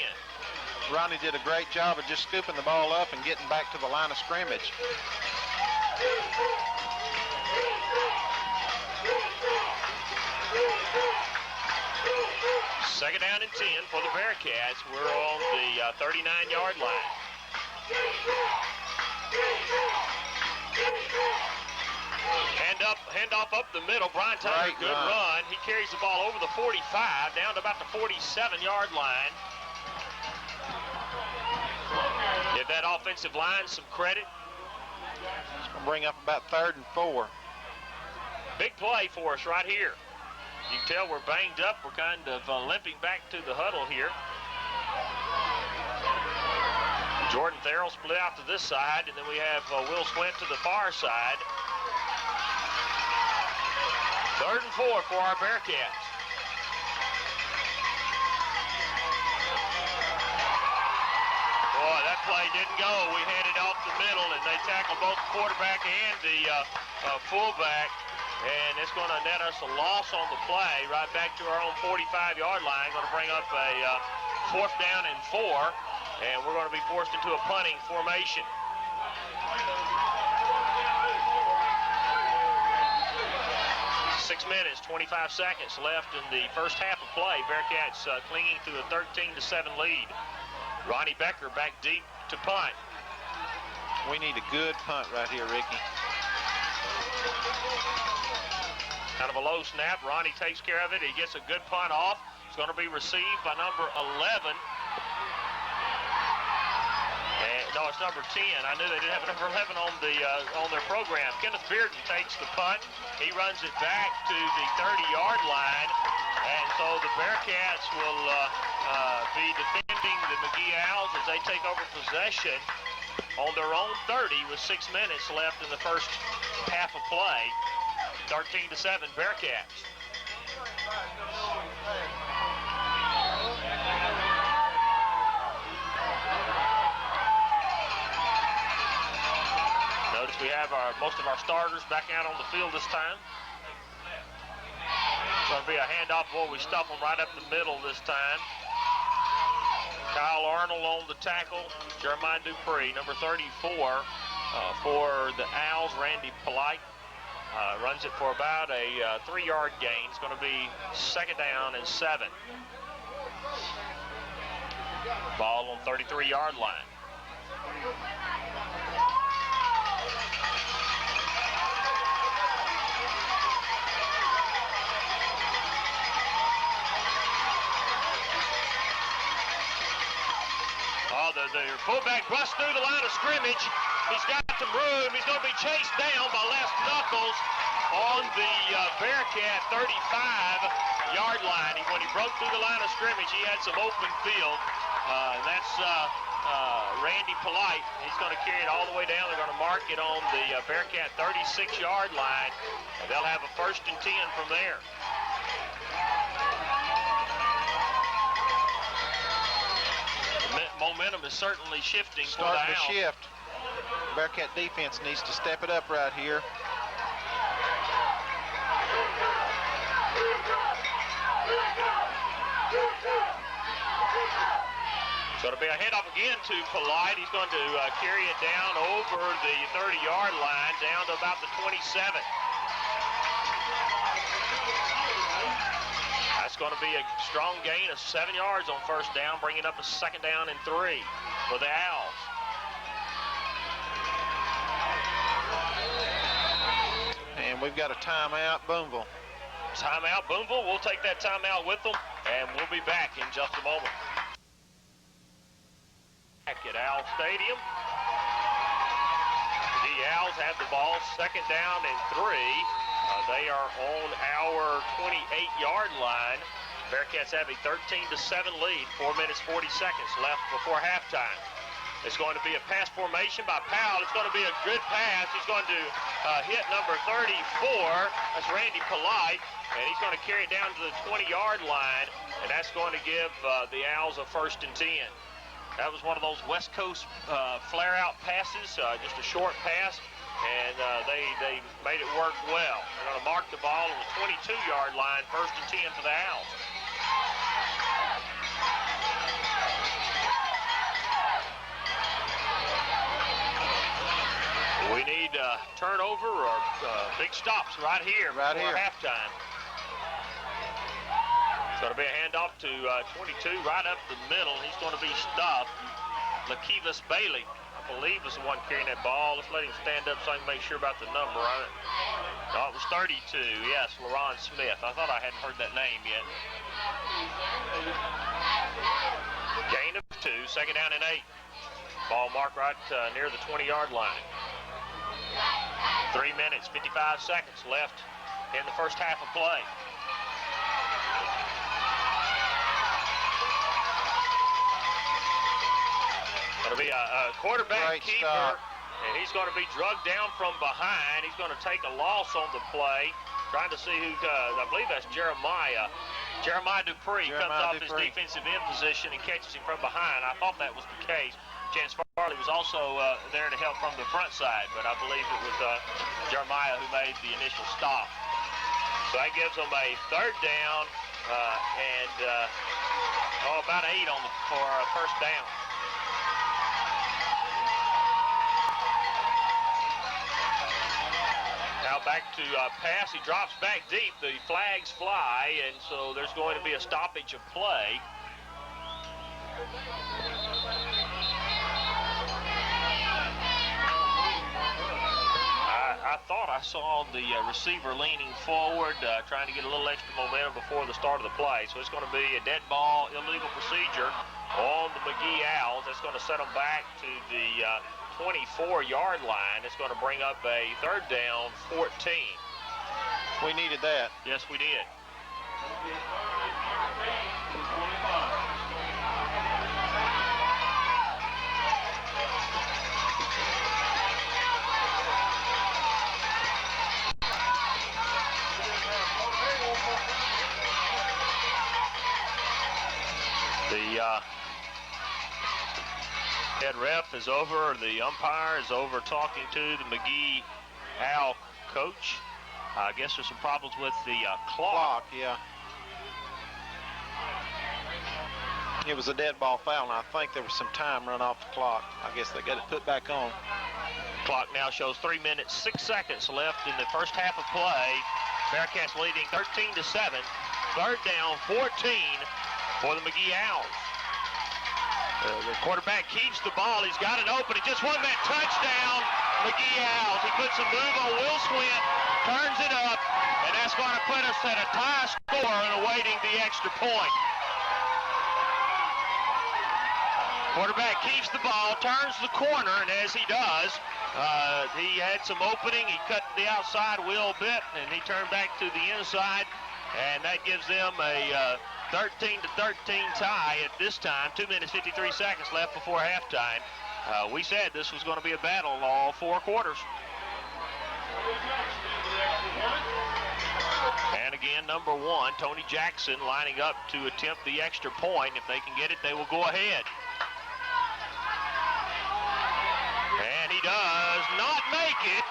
Ronnie did a great job of just scooping the ball up and getting back to the line of scrimmage. Second down and 10 for the Bearcats. We're on the 39-yard line. Hand off up the middle. Brian Taylor, good run. He carries the ball over the 45, down to about the 47-yard line. Give that offensive line some credit. It's going to bring up about 3rd and 4. Big play for us right here. You can tell we're banged up. We're kind of limping back to the huddle here. Jordan Farrell split out to this side, and then we have Will Swint to the far side. 3rd and 4 for our Bearcats. Boy, that play didn't go. We handed off the middle, and they tackled both the quarterback and the fullback. And it's going to net us a loss on the play right back to our own 45-yard line. Going to bring up a 4th down and 4. And we're going to be forced into a punting formation. Six minutes, 25 seconds left in the first half of play. Bearcats clinging to a 13-7 lead. Ronnie Becker back deep to punt. We need a good punt right here, Ricky. Kind of a low snap. Ronnie takes care of it. He gets a good punt off. It's going to be received by number 11. No, it's number 10. I knew they didn't have number 11 on their program. Kenneth Bearden takes the punt. He runs it back to the 30-yard line. And so the Bearcats will be defending the McGehee Owls as they take over possession on their own 30 with 6 minutes left in the first half of play. 13-7 Bearcats. Notice we have most of our starters back out on the field this time. It's going to be a handoff. Boy, we stuff them right up the middle this time. Kyle Arnold on the tackle. Jeremiah Dupree, number 34, for the Owls. Randy Polite runs it for about a 3-yard gain. It's going to be second down and 7. Ball on 33-yard line. Oh, the fullback busts through the line of scrimmage. He's got some room. He's going to be chased down by Les Knuckles on the Bearcat 35-yard line. When he broke through the line of scrimmage, he had some open field. And that's Randy Polite. He's going to carry it all the way down. They're going to mark it on the Bearcat 36-yard line. And they'll have a 1st and 10 from there. Momentum is certainly shifting for the Starting Owls. to shift. Bearcat defense needs to step it up right here. It's going to be a handoff again to Polite. He's going to carry it down over the 30-yard line, down to about the 27. That's going to be a strong gain of 7 yards on 1st down, bringing up a 2nd down and 3 for the Owls. And we've got a timeout, Booneville. Timeout, Booneville. We'll take that timeout with them, and we'll be back in just a moment. Back at Owl Stadium. The Owls have the ball, 2nd down and 3. They are on our 28-yard line. Bearcats have a 13-7 lead, 4 minutes, 40 seconds left before halftime. It's going to be a pass formation by Powell. It's going to be a good pass. He's going to hit number 34. That's Randy Polite, and he's going to carry it down to the 20-yard line, and that's going to give the Owls a 1st and 10. That was one of those West Coast flare-out passes, just a short pass. And they made it work well. They're going to mark the ball on the 22-yard line, 1st and 10 for the Owls. We need turnover or big stops right here before halftime. It's going to be a handoff to 22 right up the middle. He's going to be stopped. Lakevis Bailey, I believe, is the one carrying that ball. Let's let him stand up so I can make sure about the number on it. No, it was 32. Yes, LaRon Smith. I thought I hadn't heard that name yet. Gain of 2, 2nd down and 8. Ball marked right near the 20-yard line. 3 minutes, 55 seconds left in the 1st half of play. It'll be a quarterback keeper, and he's going to be drugged down from behind. He's going to take a loss on the play, trying to see who, I believe that's Jeremiah. Jeremiah Dupree comes off his defensive end position and catches him from behind. I thought that was the case. Chance Farley was also there to help from the front side, but I believe it was Jeremiah who made the initial stop. So that gives them a 3rd down and about 8 for a 1st down. Now back to pass. He drops back deep. The flags fly, and so there's going to be a stoppage of play. I thought I saw the receiver leaning forward, trying to get a little extra momentum before the start of the play. So it's going to be a dead ball, illegal procedure on the McGehee Owls. That's going to set them back to the 24-yard line. It's going to bring up a 3rd down, 14. We needed that. Yes, we did. The head ref is over, the umpire is over talking to the McGehee Owl coach. I guess there's some problems with the clock. Yeah. It was a dead ball foul, and I think there was some time run off the clock. I guess they got it put back on. Clock now shows 3 minutes, 6 seconds left in the 1st half of play. Bearcats leading 13-7. 3rd down, 14 for the McGehee Owls. The quarterback keeps the ball. He's got it open. He just won that touchdown. McGehee Owls. He puts a move on Will Swint, turns it up, and that's going to put us at a tie score and awaiting the extra point. Quarterback keeps the ball, turns the corner, and as he does, he had some opening. He cut to the outside a little bit, and he turned back to the inside, and that gives them a 13-13 tie at this time. 2 minutes, 53 seconds left before halftime. We said this was going to be a battle all 4 quarters. And again, number 1, Tony Jackson lining up to attempt the extra point. If they can get it, they will go ahead. And he does not make it.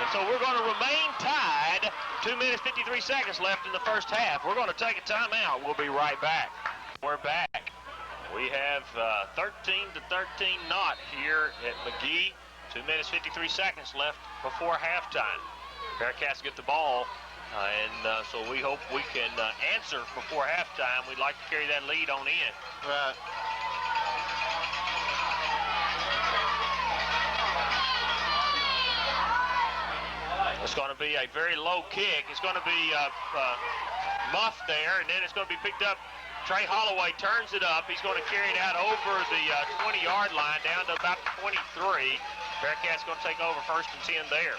And so we're going to remain tied. 2 minutes, 53 seconds left in the first half. We're going to take a timeout. We'll be right back. We're back. We have 13-13 not here at McGehee. 2 minutes, 53 seconds left before halftime. Bearcats get the ball, and so we hope we can answer before halftime. We'd like to carry that lead on in. Right. It's going to be a very low kick. It's going to be muffed there, and then it's going to be picked up. Trey Holloway turns it up. He's going to carry it out over the 20-yard line down to about 23. Bearcats going to take over 1st and 10 there.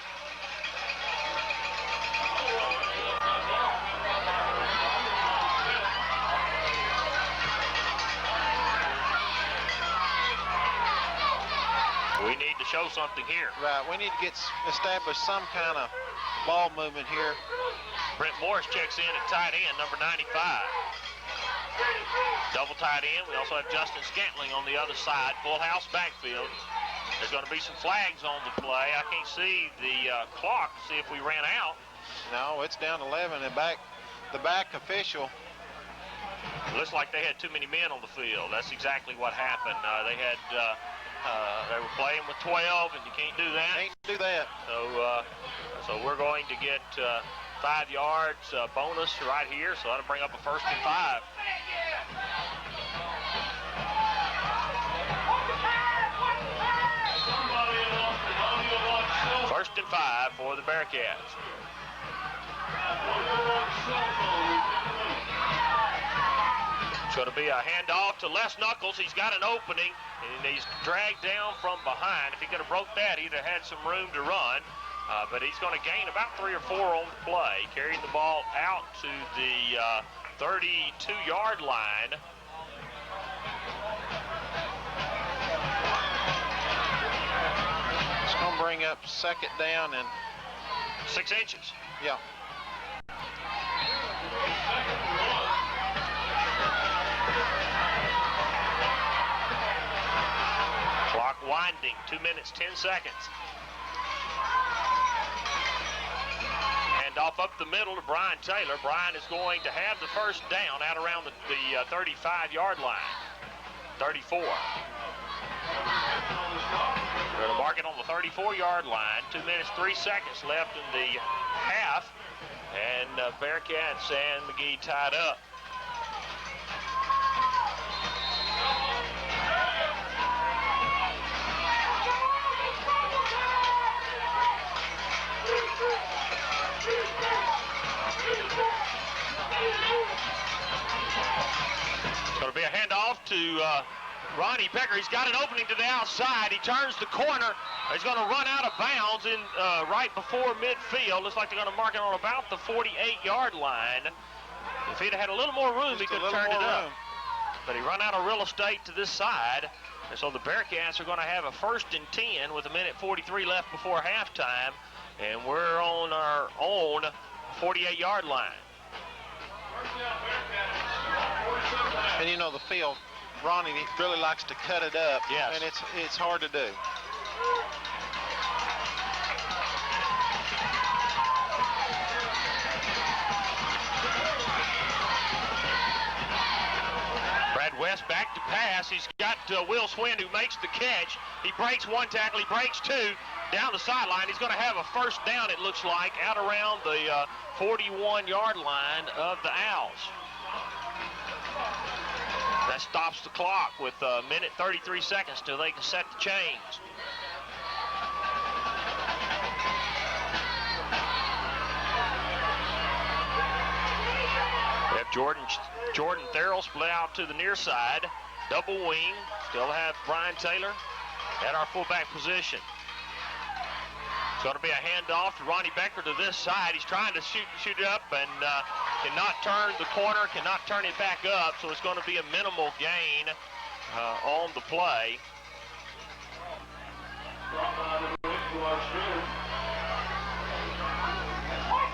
We need to show something here. Right, we need to establish some kind of ball movement here. Brent Morris checks in at tight end, number 95. Double tight end. We also have Justin Scantling on the other side. Full house backfield. There's going to be some flags on the play. I can't see the clock to see if we ran out. No, it's down 11. And the back official. Looks like they had too many men on the field. That's exactly what happened. They were playing with 12, and you can't do that. Can't do that. So we're going to get 5 yards bonus right here, so that'll bring up a 1st and 5. First and 5 for the Bearcats. It's going to be a handoff to Les Knuckles. He's got an opening, and he's dragged down from behind. If he could have broke that, he'd have had some room to run. But he's going to gain about 3 or 4 on the play. Carried the ball out to the 32-yard line. It's going to bring up 2nd down and 6 inches. Yeah. Clock winding, 2 minutes, 10 seconds. Hand off up the middle to Brian Taylor. Brian is going to have the 1st down out around the 35-yard line. 34. We're going to mark it on the 34-yard line. 2 minutes, 3 seconds left in the half. And Bearcats and McGehee tied up. It's going to be a handoff to Ronnie Becker. He's got an opening to the outside. He turns the corner. He's going to run out of bounds in right before midfield. Looks like they're going to mark it on about the 48-yard line. If he'd had a little more room, he could have turned it up. But he run out of real estate to this side. And so the Bearcats are going to have a 1st and 10 with 1:43 left before halftime. And we're on our own 48-yard line. And you know the field, Ronnie really likes to cut it up. Yes. And it's hard to do. Brad West back to pass. He's got Will Swin who makes the catch. He breaks 1 tackle. He breaks 2 down the sideline. He's going to have a 1st down, it looks like, out around the 41-yard line of the Owls. That stops the clock with 1:33 seconds till they can set the chains. We have Jordan Therrell split out to the near side. double wing. Still have Brian Taylor at our fullback position. It's going to be a handoff to Ronnie Becker to this side. He's trying to shoot it up and cannot turn the corner, cannot turn it back up, so it's going to be a minimal gain on the play.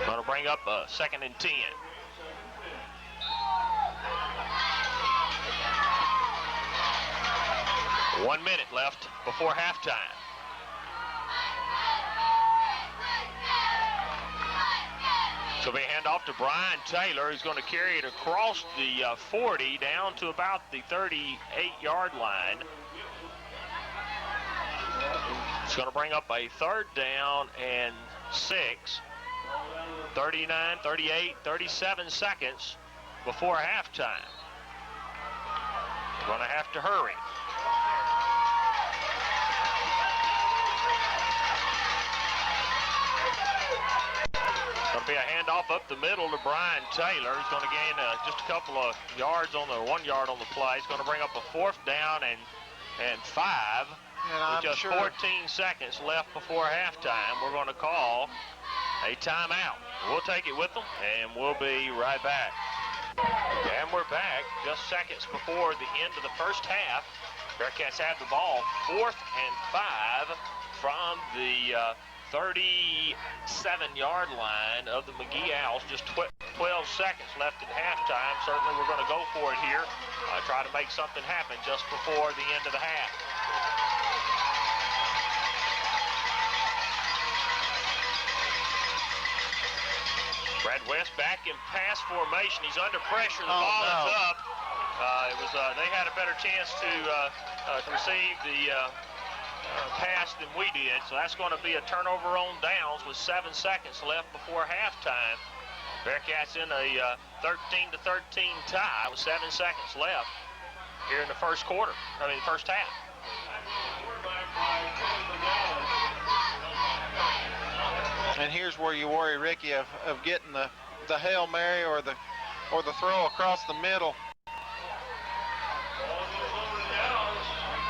Going to bring up a 2nd and 10. One minute left before halftime. So we hand off to Brian Taylor, who's going to carry it across the 40 down to about the 38-yard line. It's going to bring up a 3rd down and 6. 39, 38, 37 seconds before halftime. Going to have to hurry. Going to be a handoff up the middle to Brian Taylor. He's going to gain just a couple of yards on the 1 yard on the play. He's going to bring up a 4th down and 5. With just 14 seconds left before halftime, we're going to call a timeout. We'll take it with them, and we'll be right back. And we're back just seconds before the end of the first half. Bearcats have the ball 4th and 5 from the 37-yard line of the McGehee Owls. Just 12 seconds left at halftime. Certainly we're going to go for it here. Try to make something happen just before the end of the half. Brad West back in pass formation. He's under pressure. The ball is up. They had a better chance to receive the pass than we did. So that's going to be a turnover on downs with 7 seconds left before halftime. Bearcats in a 13-13 tie with 7 seconds left here in the first half. And here's where you worry, Ricky, of getting the Hail Mary or the throw across the middle.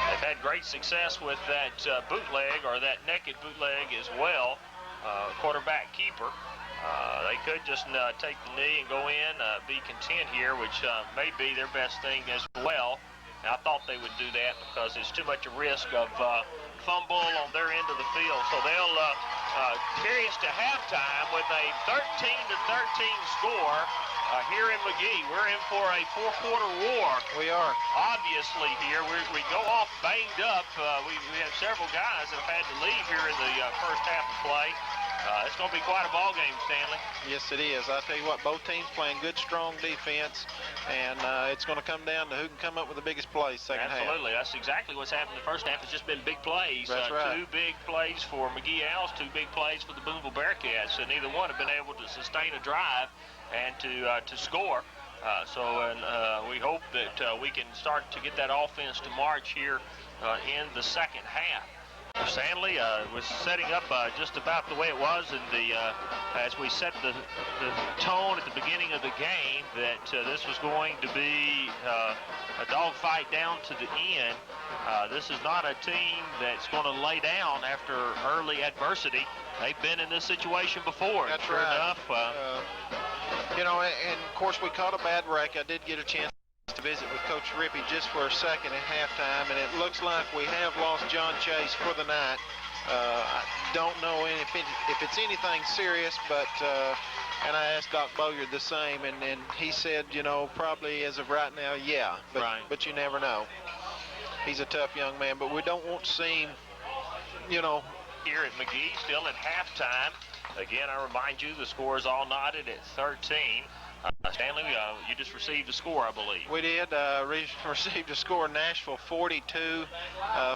They've had great success with that bootleg or that naked bootleg as well. Quarterback keeper. They could just take the knee and go in, be content here, which may be their best thing as well. And I thought they would do that because it's too much a risk of fumble on their end of the field. So they'll carry us to halftime with a 13-13 score here in McGehee. We're in for a 4-quarter war. We are. Obviously here. We go off banged up. We have several guys that have had to leave here in the first half of play. It's going to be quite a ball game, Stanley. Yes, it is. I tell you what, both teams playing good, strong defense, and it's going to come down to who can come up with the biggest plays second half. Absolutely. That's exactly what's happened in the first half. It's just been big plays. That's right. 2 big plays for McGehee Owls, 2 big plays for the Booneville Bearcats, and neither one have been able to sustain a drive and to score. We hope that we can start to get that offense to march here in the second half. Stanley was setting up just about the way it was in as we set the tone at the beginning of the game that this was going to be a dogfight down to the end. This is not a team that's going to lay down after early adversity. They've been in this situation before. That's sure right. enough. And of course we caught a bad break. I did get a chance to visit with Coach Rippey just for a second at halftime, and it looks like we have lost John Chase for the night. I don't know if it's anything serious, but and I asked Doc Boyer the same, and he said, probably as of right now, yeah, but you never know. He's a tough young man, but we don't want to see him, Here at McGehee, still at halftime. Again, I remind you, the score is all knotted at 13. Stanley, you just received a score, I believe. We did. Received a score. Nashville 42,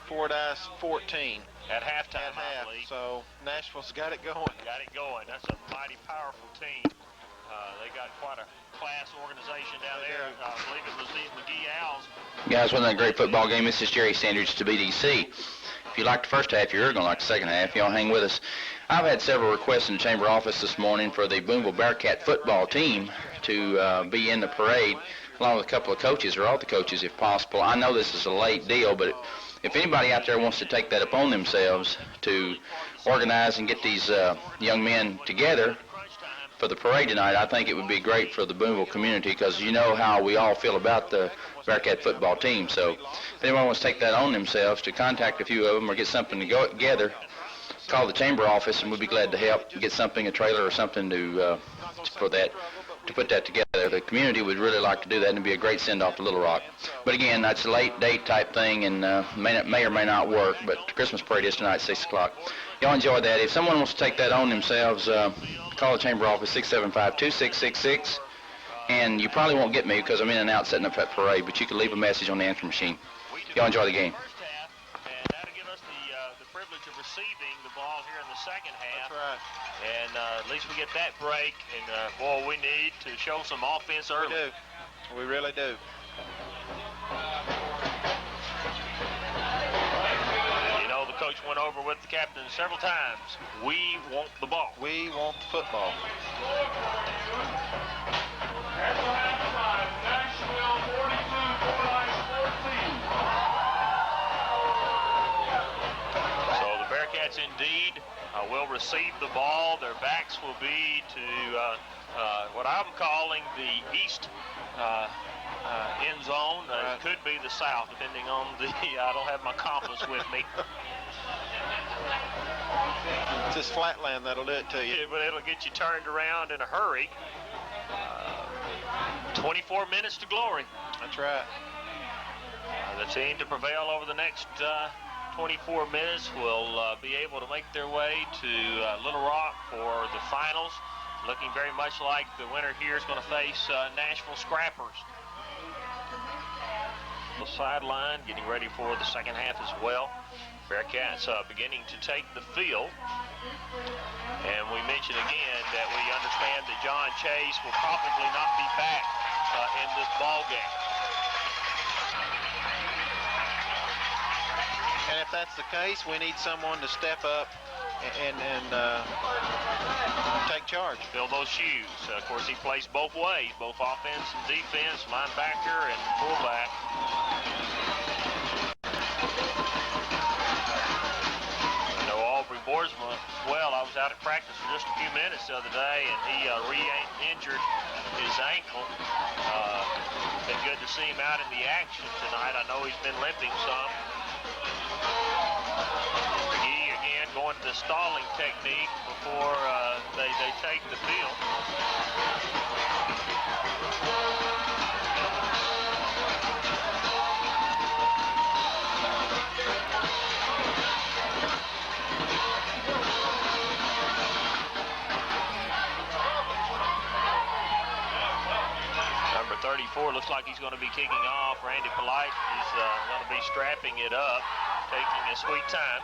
Fordyce 14. At halftime, I believe. So Nashville's got it going. Got it going. That's a mighty powerful team. They got quite a class organization down there. I believe it was the McGehee Owls. Guys, wasn't that a great football game? This is Jerry Sanders to BDC. If you liked the first half, you're going to like the second half. Y'all hang with us. I've had several requests in the chamber office this morning for the Booneville Bearcat football team to be in the parade. along with a couple of coaches, or all the coaches if possible. I know this is a late deal, but if anybody out there wants to take that upon themselves to organize and get these young men together for the parade tonight, I think it would be great for the Booneville community, because you know how we all feel about the Bearcat football team. So if anyone wants to take that on themselves to contact a few of them or get something to go together, call the chamber office and we'll be glad to help get something, a trailer or something to put that together. The community would really like to do that, and it'd be a great send-off to Little Rock. But again, that's a late date type thing, and may or may not work, but the Christmas parade is tonight at 6 o'clock. Y'all enjoy that. If someone wants to take that on themselves, call the chamber office, 675-2666, and you probably won't get me because I'm in and out setting up that parade, but you can leave a message on the answer machine. Y'all enjoy the game. And that'll give us the privilege of receiving the ball here in the second half. That's right. And at least we get that break, and boy, we need to show some offense early. We do. We really do. You know, the coach went over with the captain several times. We want the ball. We want the football. So the Bearcats indeed will receive the ball. Their backs will be to what I'm calling the east end zone. It could be the south, depending on the, I don't have my compass with me. It's this flatland that'll do it to you. Yeah, but it'll get you turned around in a hurry. 24 minutes to glory. That's right. The team to prevail over the next 24 minutes will be able to make their way to Little Rock for the finals. Looking very much like the winner here is going to face Nashville Scrappers. The sideline getting ready for the second half as well. Bearcats beginning to take the field. And we mention again that we understand that John Chase will probably not be back in this ball game. And if that's the case, we need someone to step up and take charge. Fill those shoes. Of course, he plays both ways, both offense and defense, linebacker and fullback. I know Aubrey Boersma, well, I was out at practice for just a few minutes the other day, and he re-injured his ankle. Been good to see him out in the action tonight. I know he's been limping some. McGehee again going to the stalling technique before they take the field. Number 34 looks like he's going to be kicking off. Randy Polite is going to be strapping it up, taking a sweet time.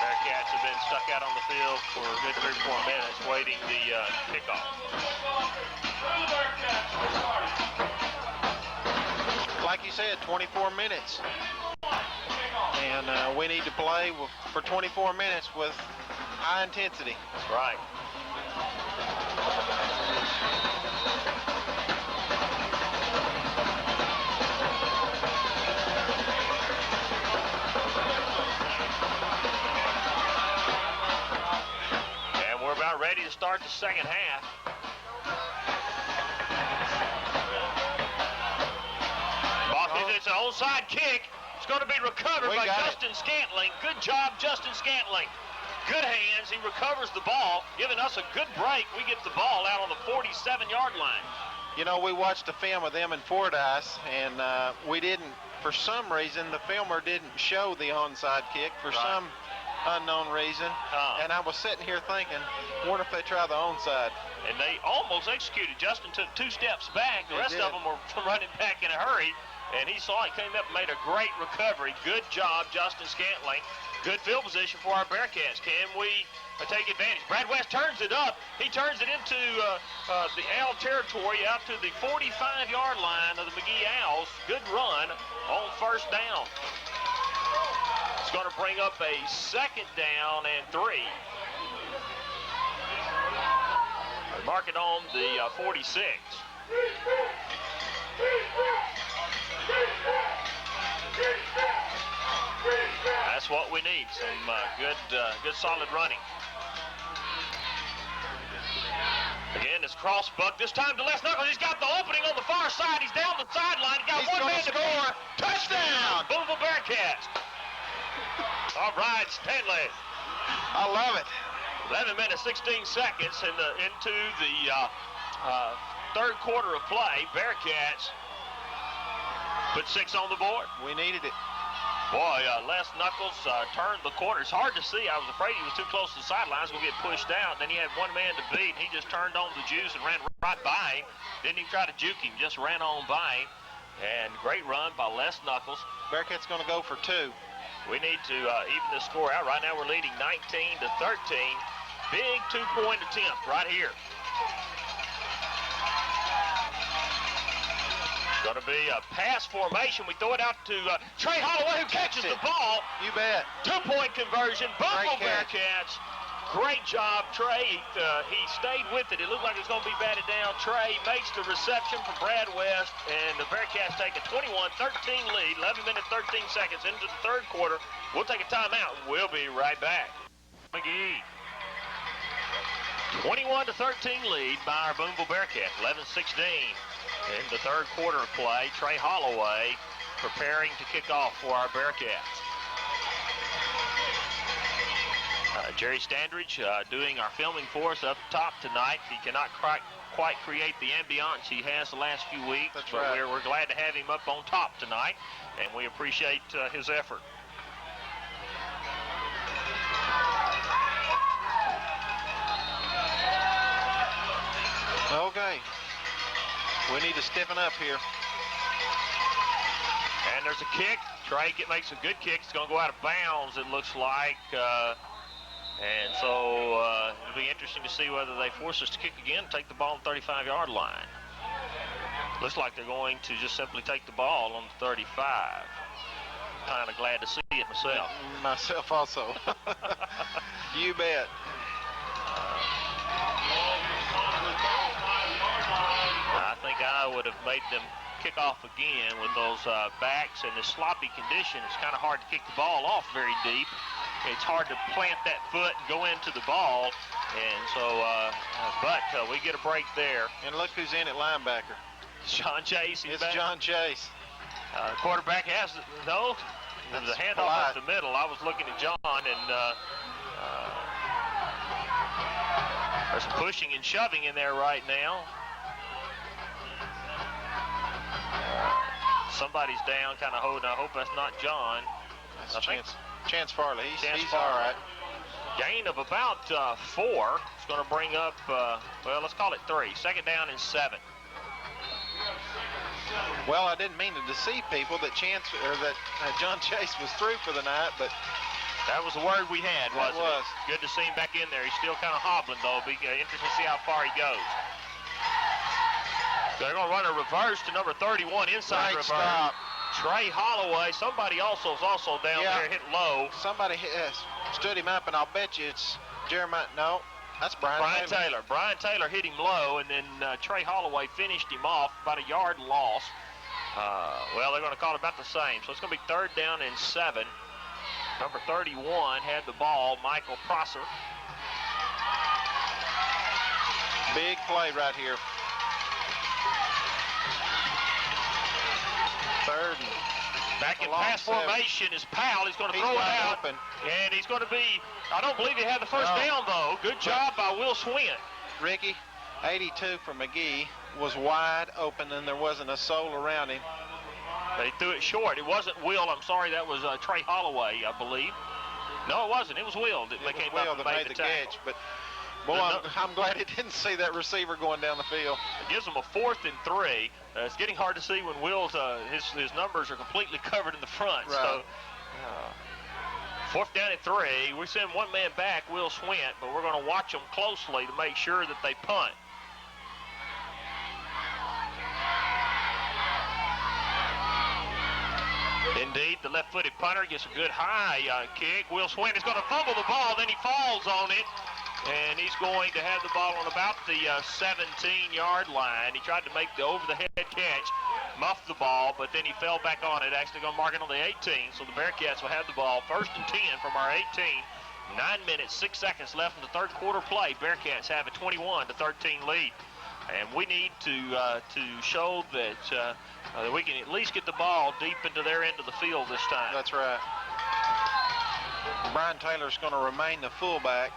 Bearcats have been stuck out on the field for a good 3 or 4 minutes waiting the kickoff. Like you said, 24 minutes. And we need to play for 24 minutes with high intensity. That's right. And we're about ready to start the second half. It's an onside kick. It's going to be recovered by Justin Scantling. Good job, Justin Scantling. Good hands. He recovers the ball, giving us a good break. We get the ball out on the 47-yard line. You know, we watched a film of them in Fordyce, and we didn't, for some reason, the filmer didn't show the onside kick for some unknown reason. And I was sitting here thinking, wonder if they try the onside. And they almost executed. Justin took 2 steps back. The rest of them were running back in a hurry. And he saw it, came up and made a great recovery. Good job, Justin Scantling. Good field position for our Bearcats. Can we take advantage? Brad West turns it up. He turns it into the Owl territory out to the 45-yard line of the McGehee Owls. Good run on first down. It's going to bring up a second down and 3. Mark it on the 46. That's what we need, some good solid running. Again, it's cross buck. This time to Les Knuckles. He's got the opening on the far side. He's down the sideline. He's got one man to score. Touchdown! Booneville Bearcats. All right, Stanley. I love it. 11 minutes, 16 seconds into the third quarter of play. Bearcats put 6 on the board. We needed it. Boy, Les Knuckles turned the corner. It's hard to see. I was afraid he was too close to the sidelines. Going to get pushed out. Then he had one man to beat. He just turned on the juice and ran right by him. Didn't even try to juke him. Just ran on by him. And great run by Les Knuckles. Bearcats going to go for 2. We need to even the score out. Right now we're leading 19-13. Big 2-point attempt right here. Going to be a pass formation. We throw it out to Trey Holloway, who catches the ball. You bet. 2-point conversion. Booneville Bearcats. Great job, Trey. He stayed with it. It looked like it was going to be batted down. Trey makes the reception from Brad West, and the Bearcats take a 21-13 lead. 11 minutes, 13 seconds into the third quarter. We'll take a timeout. We'll be right back. McGehee. 21-13 lead by our Booneville Bearcats. 11-16 in the third quarter of play. Trey Holloway preparing to kick off for our Bearcats. Jerry Standridge doing our filming for us up top tonight. He cannot quite create the ambiance he has the last few weeks. That's but right. We're glad to have him up on top tonight, and we appreciate his effort. Okay. We need to stiffen up here. And there's a kick. Trey makes a good kick. It's going to go out of bounds, it looks like. And so it'll be interesting to see whether they force us to kick again and take the ball on the 35-yard line. Looks like they're going to just simply take the ball on the 35. Kind of glad to see it myself. Myself also. You bet. I think I would have made them kick off again with those backs and the sloppy condition. It's kind of hard to kick the ball off very deep. It's hard to plant that foot and go into the ball. And so, but we get a break there. And look who's in at linebacker. John Chase. It's back. John Chase. Quarterback has, no, the handoff up the middle. I was looking at John, and there's some pushing and shoving in there right now. Somebody's down, kind of holding. I hope that's not John. That's Chance Farley. He's Farley. all right. Gain of about 4. It's going to bring up, well, let's call it 3. Second down and 7. Well, I didn't mean to deceive people that John Chase was through for the night, but that was the word we had, wasn't it? Good to see him back in there. He's still kind of hobbling, though. It'll be interesting to see how far he goes. They're going to run a reverse to number 31, inside reverse. Stop. Trey Holloway. Somebody also is down there hitting low. Somebody stood him up, and I'll bet you it's Jeremiah. No, that's Brian Taylor. Brian Taylor hit him low, and then Trey Holloway finished him off, about a yard loss. Well, they're going to call it about the same. So it's going to be third down and 7. Number 31 had the ball, Michael Prosser. Big play right here. Third and back in pass formation is Powell. He's going to throw it out. Open. And he's going to be, I don't believe he had the first down, though. Good job by Will Swint. Ricky, 82 for McGehee, was wide open, and there wasn't a soul around him. They threw it short. It wasn't Will. I'm sorry, that was Trey Holloway, I believe. No, it wasn't. It was Will that came up and made the catch. But boy, I'm glad he didn't see that receiver going down the field. It gives him a 4th and 3. It's getting hard to see when Will's his numbers are completely covered in the front. Right. So 4th down and 3. We send one man back, Will Swint, but we're going to watch them closely to make sure that they punt. Indeed, the left-footed punter gets a good high kick. Will Swint is going to fumble the ball, then he falls on it. And he's going to have the ball on about the 17-yard line. He tried to make the over-the-head catch, muffed the ball, but then he fell back on it. Actually going to mark it on the 18, so the Bearcats will have the ball. 1st and 10 from our 18. 9 minutes, 6 seconds left in the third quarter play. Bearcats have a 21-13 lead. And we need to show that, that we can at least get the ball deep into their end of the field this time. That's right. Brian Taylor's going to remain the fullback.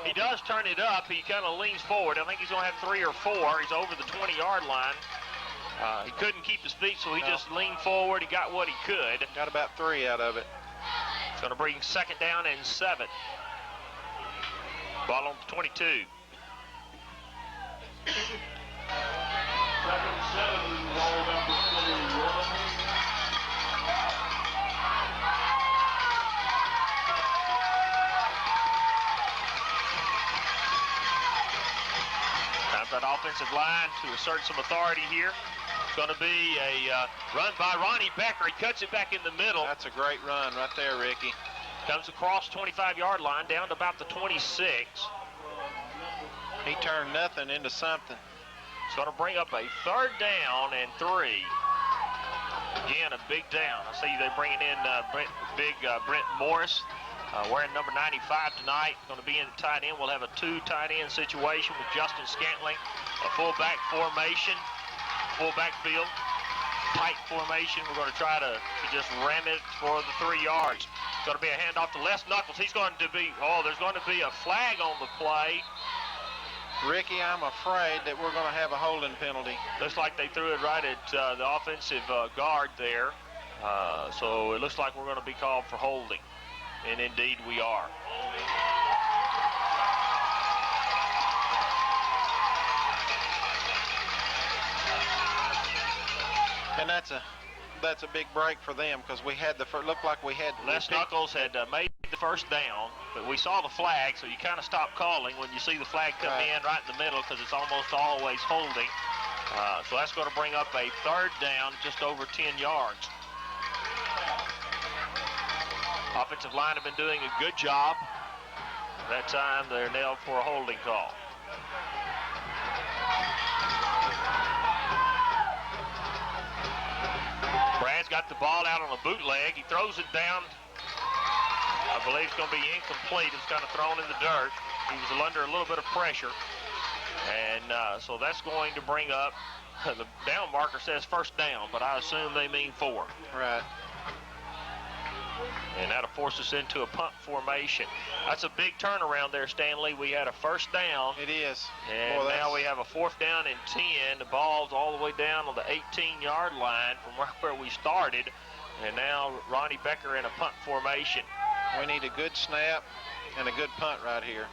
He does turn it up. He kind of leans forward. I think he's going to have 3 or 4. He's over the 20-yard line. He couldn't keep his feet, so he just leaned forward. He got what he could. Got about 3 out of it. It's going to bring 2nd down and 7. Ball on the 22. That offensive line to assert some authority here. It's going to be a run by Ronnie Becker. He cuts it back in the middle. That's a great run right there, Ricky. Comes across 25-yard line down to about the 26. He turned nothing into something. It's going to bring up a 3rd down and 3. Again, a big down. I see they're bringing in Brent Morris. Wearing number 95 tonight, going to be in tight end. We'll have a 2 tight end situation with Justin Scantling, a fullback formation, fullback field, tight formation. We're going to try to just ram it for the 3 yards. It's going to be a handoff to Les Knuckles. He's going to be, there's going to be a flag on the play. Ricky, I'm afraid that we're going to have a holding penalty. Looks like they threw it right at the offensive guard there. So it looks like we're going to be called for holding. And indeed we are. And that's a big break for them because we had looked like we had. Les Knuckles had made the 1st down, but we saw the flag, so you kind of stop calling when you see the flag come in right in the middle because it's almost always holding. So that's going to bring up a 3rd down, just over 10 yards. Offensive line have been doing a good job. That time they're nailed for a holding call. Brad's got the ball out on a bootleg. He throws it down. I believe it's going to be incomplete. It's kind of thrown in the dirt. He was under a little bit of pressure. And so that's going to bring up, the down marker says 1st down, but I assume they mean 4. Right. And that'll force us into a punt formation. That's a big turnaround there, Stanley. We had a 1st down. It is. And now we have a 4th down and 10. The ball's all the way down on the 18-yard line from where we started. And now Ronnie Becker in a punt formation. We need a good snap and a good punt right here.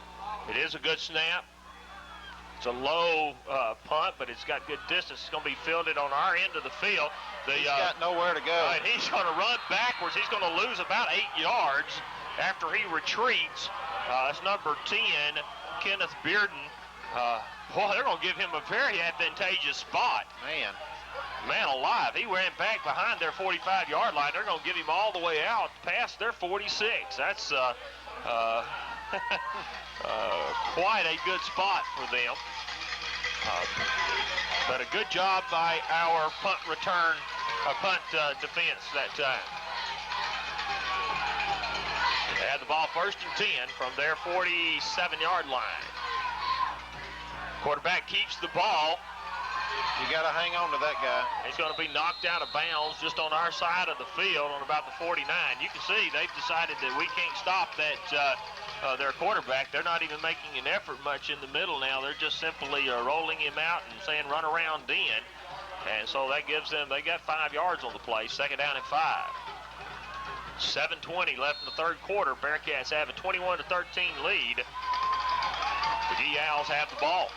It is a good snap. It's a low punt, but it's got good distance. It's going to be fielded on our end of the field. He's got nowhere to go. And he's going to run backwards. He's going to lose about 8 yards after he retreats. That's number 10, Kenneth Bearden. Boy, they're going to give him a very advantageous spot. Man alive. He ran back behind their 45-yard line. They're going to give him all the way out past their 46. That's quite a good spot for them. But a good job by our punt defense that time. They had the ball 1st and 10 from their 47-yard line. Quarterback keeps the ball. You got to hang on to that guy. He's going to be knocked out of bounds just on our side of the field on about the 49. You can see they've decided that we can't stop that their quarterback. They're not even making an effort much in the middle now. They're just simply rolling him out and saying run around in. And so that gives them, they got 5 yards on the play, 2nd down and 5. 7:20 left in the third quarter. Bearcats have a 21-13 lead. The McGehee Owls have the ball.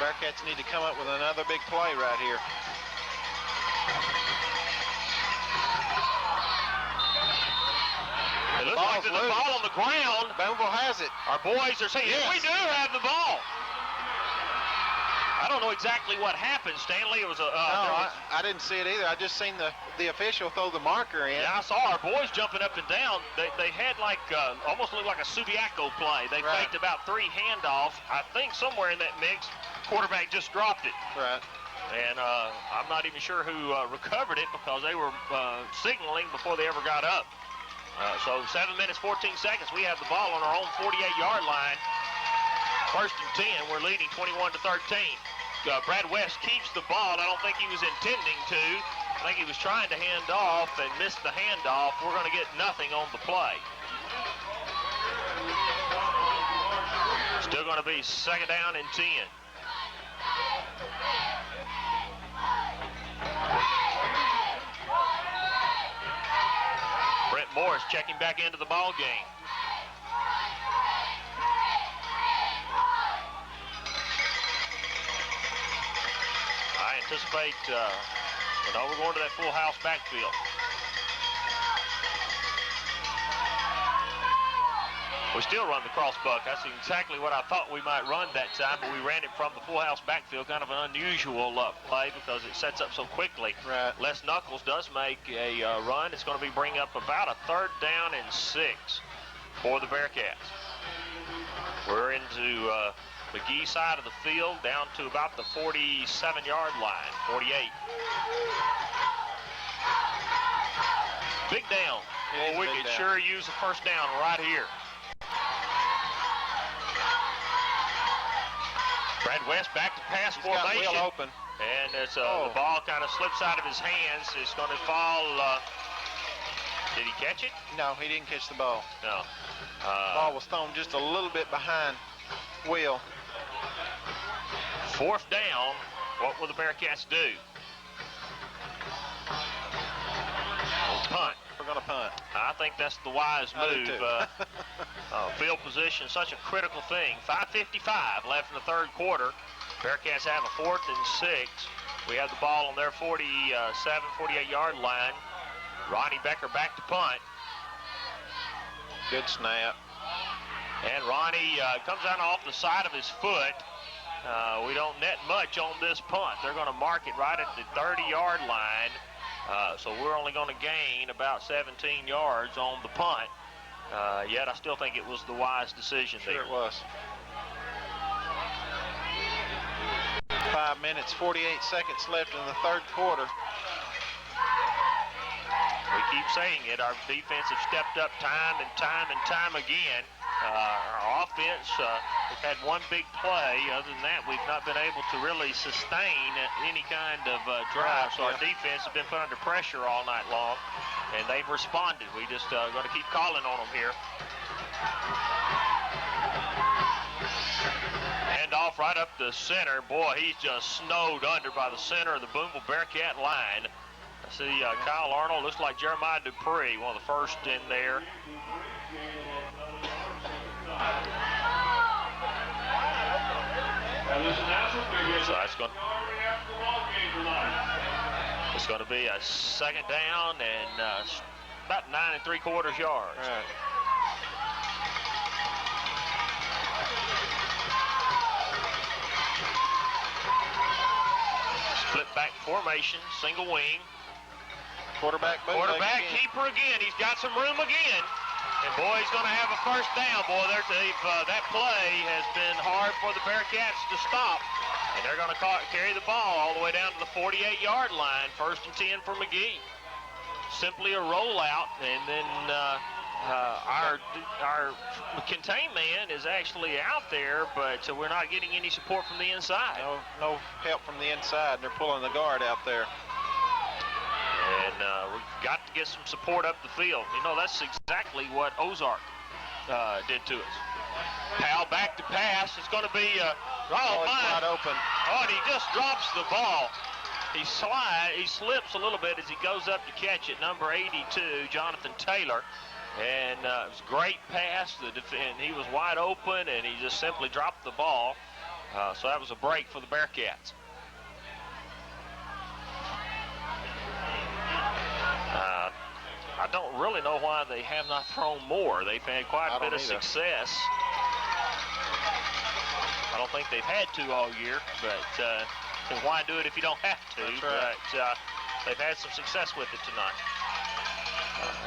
Bearcats need to come up with another big play right here. It looks like there's a ball on the ground. Booneville has it. Our boys are saying, yes, we do have the ball. I don't know exactly what happened, Stanley. It was a I didn't see it either. I just seen the official throw the marker in. Yeah, I saw our boys jumping up and down. They had like almost looked like a Subiaco play. They Right. faked about 3 handoffs. I think somewhere in that mix, quarterback just dropped it. Right. And I'm not even sure who recovered it because they were signaling before they ever got up. So 7 minutes, 14 seconds. We have the ball on our own 48-yard line. 1st and 10. We're leading 21-13. Brad West keeps the ball. I don't think he was intending to. I think he was trying to hand off and missed the handoff. We're going to get nothing on the play. Still going to be 2nd down and 10. Brent Morris checking back into the ball game. I anticipate, we're going to that full house backfield. We still run the cross buck. That's exactly what I thought we might run that time, but we ran it from the full house backfield, kind of an unusual play because it sets up so quickly. Right. Les Knuckles does make a run. It's going to be bring up about a 3rd down and 6 for the Bearcats. We're into McGehee side of the field, down to about the 47-yard line, 48. Big down. It is Well, we big could down. sure use a 1st down right here. Brad West back to pass He's got formation. Will open. And it's the ball kind of slips out of his hands. It's going to fall. Did he catch it? No, he didn't catch the ball. No. The ball was thrown just a little bit behind Will. 4th down. What will the Bearcats do? Punt. We're going to punt. I think that's the wise I do move. too. Field position, such a critical thing. 5:55 left in the 3rd quarter. Bearcats have a 4th and 6. We have the ball on their 48-yard line. Ronnie Becker back to punt. Good snap. And Ronnie comes out off the side of his foot. We don't net much on this punt. They're going to mark it right at the 30-yard line. So we're only going to gain about 17 yards on the punt. Yet I still think it was the wise decision Sure there. it was. 5 minutes, 48 seconds left in the 3rd quarter. We keep saying it. Our defense has stepped up time and time again. Our offense, we've had one big play. Other than that, we've not been able to really sustain any kind of drive. So our defense has been put under pressure all night long, and they've responded. We just going to keep calling on them here. Hand off right up the center. Boy, he's just snowed under by the center of the Booneville Bearcat line. I see Kyle Arnold, looks like Jeremiah Dupree, one of the first in there. So it's going to be a 2nd down and about 9 3/4 yards. Right. Split back formation, single wing. Quarterback bootleg Quarterback again. keeper again. He's got some room again. And boy, he's going to have a 1st down. Boy, that play has been hard for the Bearcats to stop. And they're going to carry the ball all the way down to the 48-yard line. 1st and 10 for McGehee. Simply a rollout, and then our contain man is actually out there, but we're not getting any support from the inside. No help from the inside. They're pulling the guard out there. And we've got to get some support up the field. You know, that's exactly what Ozark did to us. Powell back to pass. It's going to be It's wide open. Oh, and he just drops the ball. He slips a little bit as he goes up to catch it. Number 82, Jonathan Taylor. And it was a great pass. And he was wide open, and he just simply dropped the ball. So that was a break for the Bearcats. I don't really know why they have not thrown more. They've had quite a bit of success. I don't think they've had to all year, but why do it if you don't have to? That's right. But they've had some success with it tonight.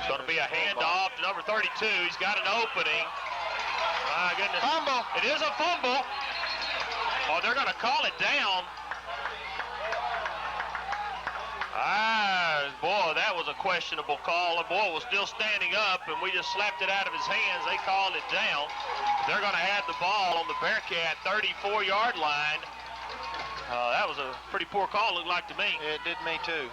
It's going to be a handoff to number 32. He's got an opening. My goodness. Fumble. It is a fumble. Oh, they're going to call it down. Boy, that was a questionable call. The boy was still standing up, and we just slapped it out of his hands. They called it down. They're going to have the ball on the Bearcat 34-yard line. That was a pretty poor call, looked like to me. It did me too.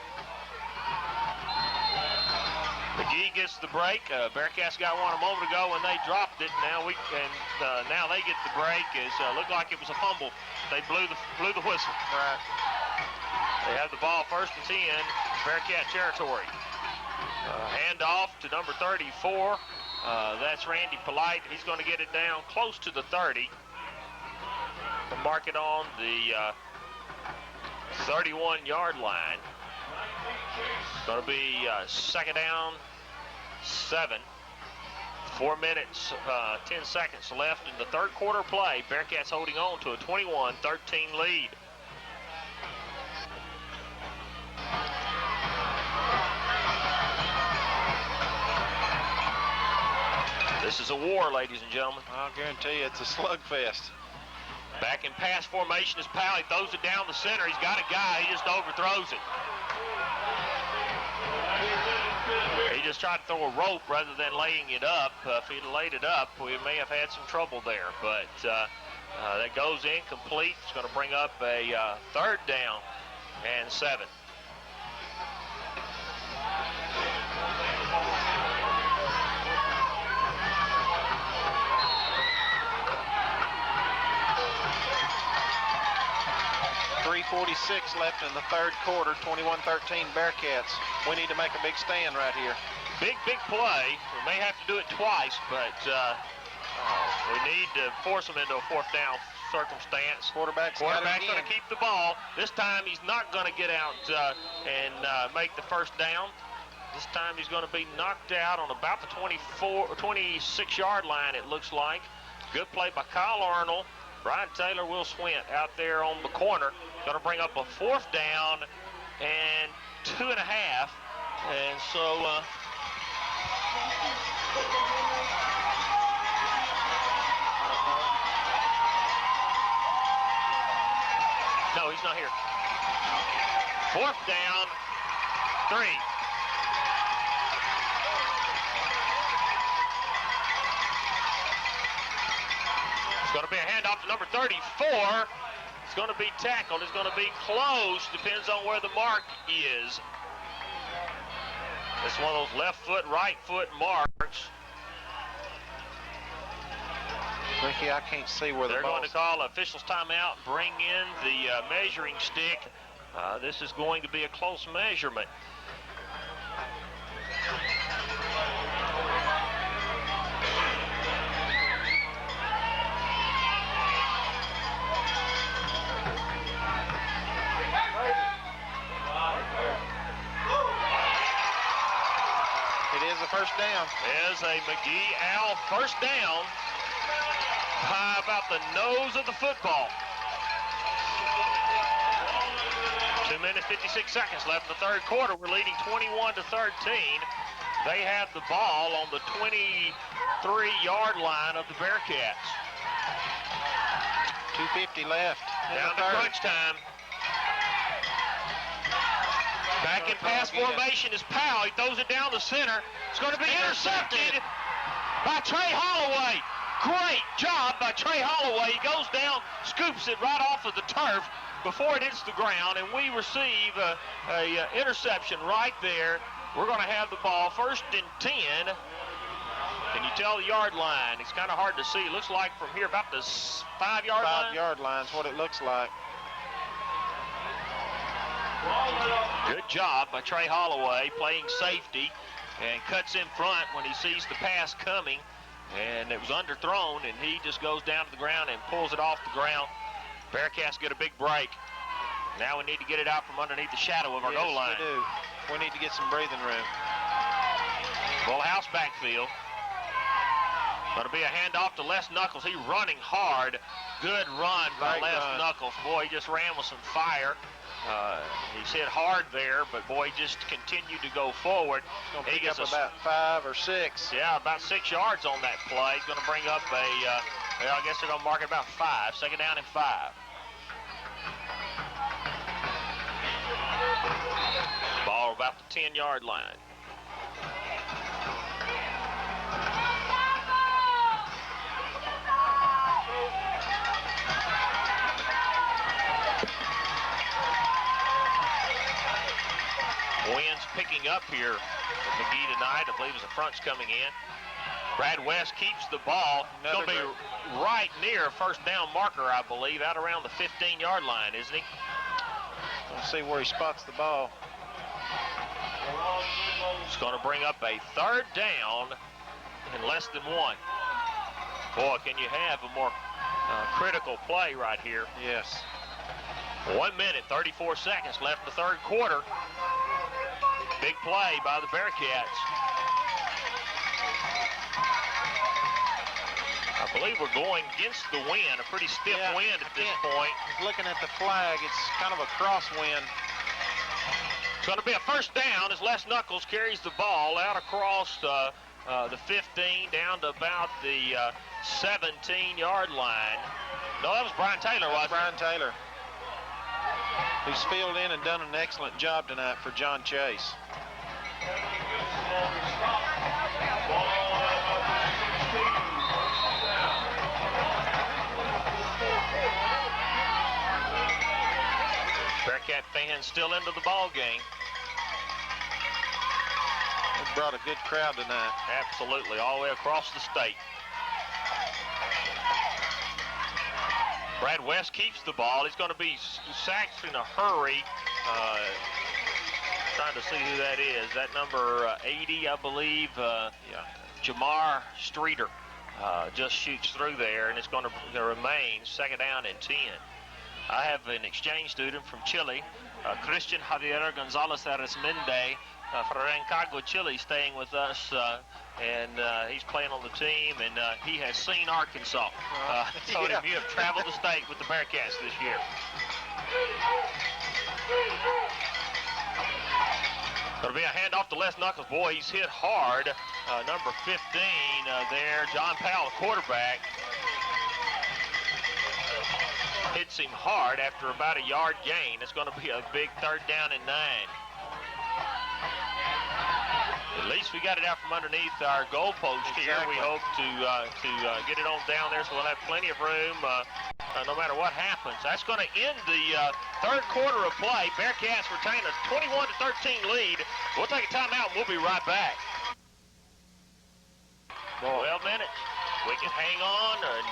McGehee gets the break. Bearcats got one a moment ago when they dropped it. Now they get the break. It looked like it was a fumble. They blew the whistle. Right. They have the ball first and 10, Bearcat territory. Handoff to number 34. That's Randy Polite. He's going to get it down close to the 30. We'll mark it on the 31-yard line. It's going to be second down, 7. 4 minutes, 10 seconds left in the third quarter play. Bearcats holding on to a 21-13 lead. This is a war, ladies and gentlemen. I'll guarantee you it's a slugfest. Back in pass formation is Powell. He throws it down the center. He's got a guy. He just overthrows it. He just tried to throw a rope rather than laying it up. If he'd laid it up, we may have had some trouble there. But that goes incomplete. It's going to bring up a third down and 7. .46 left in the third quarter, 21-13 Bearcats. We need to make a big stand right here. Big play. We may have to do it twice, but we need to force them into a fourth down circumstance. Quarterback's going to keep the ball. This time he's not going to get out and make the first down. This time he's going to be knocked out on about the 26-yard line, it looks like. Good play by Kyle Arnold. Brian Taylor, Will Swint out there on the corner. Going to bring up a fourth down and 2.5. And so no, he's not here. Fourth down, 3. It's going to be a handoff to number 34. It's going to be tackled. It's going to be close. Depends on where the mark is. It's one of those left foot, right foot marks. Ricky, I can't see where they're going to call officials timeout, bring in the measuring stick. This is going to be a close measurement. First down. There's a McGehee Owl first down by about the nose of the football. 2 minutes, 56 seconds left in the third quarter. We're leading 21-13. They have the ball on the 23-yard line of the Bearcats. 2:50 left. Down to crunch time. Back in pass formation is Powell. He throws it down the center. It's going to be intercepted by Trey Holloway. Great job by Trey Holloway. He goes down, scoops it right off of the turf before it hits the ground, and we receive a interception right there. We're going to have the ball first and 10. Can you tell the yard line? It's kind of hard to see. It looks like from here about the 5-yard line. 5-yard line's what it looks like. Good job by Trey Holloway playing safety and cuts in front when he sees the pass coming. And it was underthrown, and he just goes down to the ground and pulls it off the ground. Bearcats get a big break. Now we need to get it out from underneath the shadow of our goal line. Yes, we do. We need to get some breathing room. Full house backfield. Going to be a handoff to Les Knuckles. He's running hard. Good run by Great Les run. Knuckles. Boy, he just ran with some fire. He's hit hard there, but boy, he just continued to go forward. Going to He pick gets up a about 5 or 6. Yeah, about 6 yards on that play. He's going to bring up a, well, I guess they're going to mark it about 5. Second down and 5. Ball about the 10-yard line. Winds picking up here for McGehee tonight. I believe as the front's coming in. Brad West keeps the ball. Going to be right near first down marker, I believe, out around the 15-yard line, isn't he? Let's see where he spots the ball. It's going to bring up a third down in less than 1. Boy, can you have a more critical play right here. Yes. 1 minute, 34 seconds left in the third quarter. Big play by the Bearcats. I believe we're going against the wind, a pretty stiff wind at this point. Looking at the flag, it's kind of a crosswind. It's going to be a first down as Les Knuckles carries the ball out across the 15 down to about the 17-yard line. No, that was Brian Taylor, wasn't it? Brian Taylor, who's filled in and done an excellent job tonight for John Chase. Bearcat fans still into the ball game. They brought a good crowd tonight. Absolutely, all the way across the state. Brad West keeps the ball. He's going to be sacked in a hurry. Trying to see who that is. That number 80, I believe. Jamar Streeter just shoots through there, and it's going to remain second down and 10. I have an exchange student from Chile, Christian Javier Gonzalez Arizmendi, from Rancagua, Chile, staying with us, and he's playing on the team, and he has seen Arkansas. Told him you have traveled the state with the Bearcats this year. Going to be a handoff to Les Knuckles. Boy, he's hit hard. Number 15 there, John Powell, quarterback. Hits him hard after about a yard gain. It's going to be a big third down and 9. At least we got it out from underneath our goalpost here. We hope to get it on down there so we'll have plenty of room no matter what happens. That's going to end the third quarter of play. Bearcats retain a 21-13 lead. We'll take a timeout and we'll be right back. 12 minutes. We can hang on and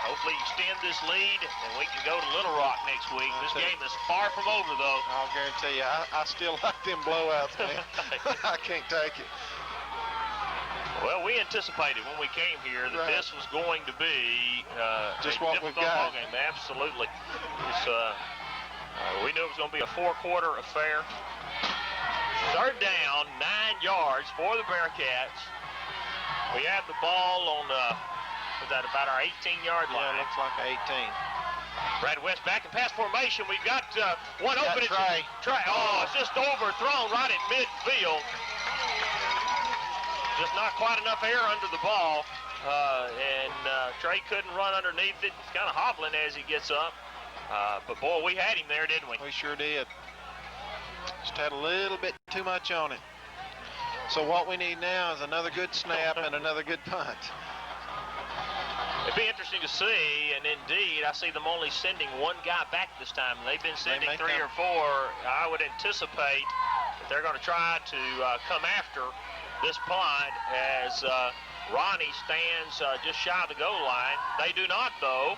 hopefully extend this lead, and we can go to Little Rock next week. This game is far from over, though. I'll guarantee you, I still like them blowouts, man. I can't take it. Well, we anticipated when we came here that this was going to be just a what difficult we've got. ball game. Absolutely. We knew it was going to be a 4-quarter affair. Third down, 9 yards for the Bearcats. We have the ball on was that about our 18-yard line? Yeah, looks like 18. Brad West back in pass formation. We've got one open. Trey. Oh, it's just overthrown right at midfield. Just not quite enough air under the ball. And Trey couldn't run underneath it. He's kind of hobbling as he gets up. But, boy, we had him there, didn't we? We sure did. Just had a little bit too much on it. So what we need now is another good snap and another good punt. It'd be interesting to see, and indeed, I see them only sending one guy back this time. They've been sending 3 or 4. I would anticipate that they're going to try to come after this punt as Ronnie stands just shy of the goal line. They do not, though.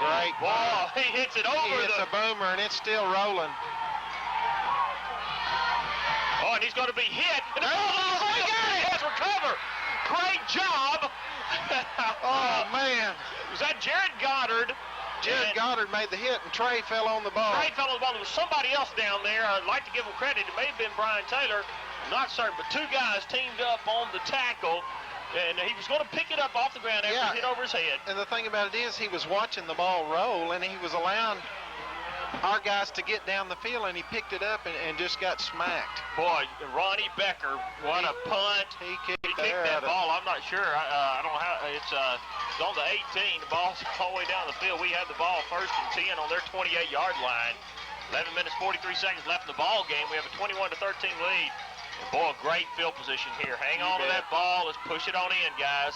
Great ball. He hits it over. He hits a boomer, and it's still rolling. Oh, and he's going to be hit. And he has recovered. Great job. Oh, man. Was that Jared Goddard? Jared Goddard made the hit, and Trey fell on the ball. Trey fell on the ball. There was somebody else down there. I'd like to give him credit. It may have been Brian Taylor. I'm not certain, but 2 guys teamed up on the tackle. And he was going to pick it up off the ground after it hit over his head. And the thing about it is he was watching the ball roll, and he was allowing our guys to get down the field, and he picked it up and just got smacked. Boy, Ronnie Becker, what a punt. He kicked that ball. I'm not sure. I don't know how. It's on the 18. The ball's all the way down the field. We had the ball 1st and 10 on their 28-yard line. 11 minutes, 43 seconds left in the ball game. We have a 21-13 lead. And boy, great field position here. Hang on to that ball. Let's push it on in, guys.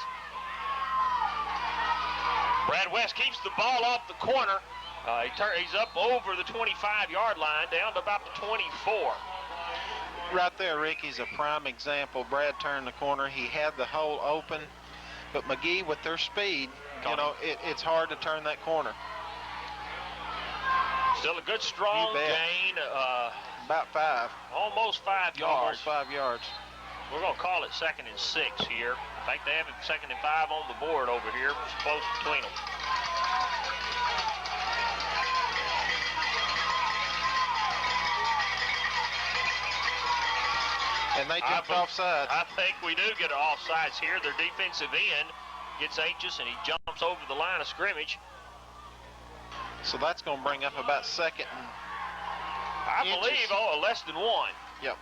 Brad West keeps the ball off the corner. He's up over the 25-yard line, down to about the 24. Right there, Ricky's a prime example. Brad turned the corner. He had the hole open, but McGehee, with their speed, it's hard to turn that corner. Still a good, strong gain. About 5. Almost 5 yards. Almost 5 yards. We're going to call it 2nd and 6 here. I think they have it 2nd and 5 on the board over here. It's close between them. And they jumped offsides. I think we do get offsides here. Their defensive end gets anxious, and he jumps over the line of scrimmage. So that's going to bring up about 2nd and I believe, less than 1. Yep.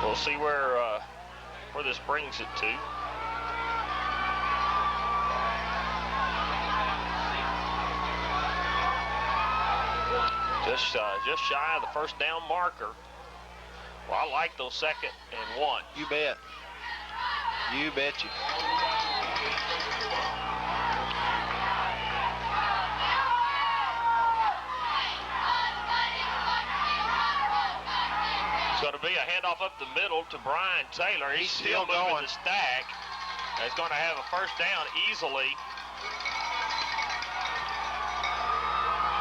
We'll see where this brings it to. Just shy of the 1st down marker. Well, I like those 2nd and 1. You bet. You bet you. It's going to be a handoff up the middle to Brian Taylor. He's still moving the stack. He's going to have a 1st down easily.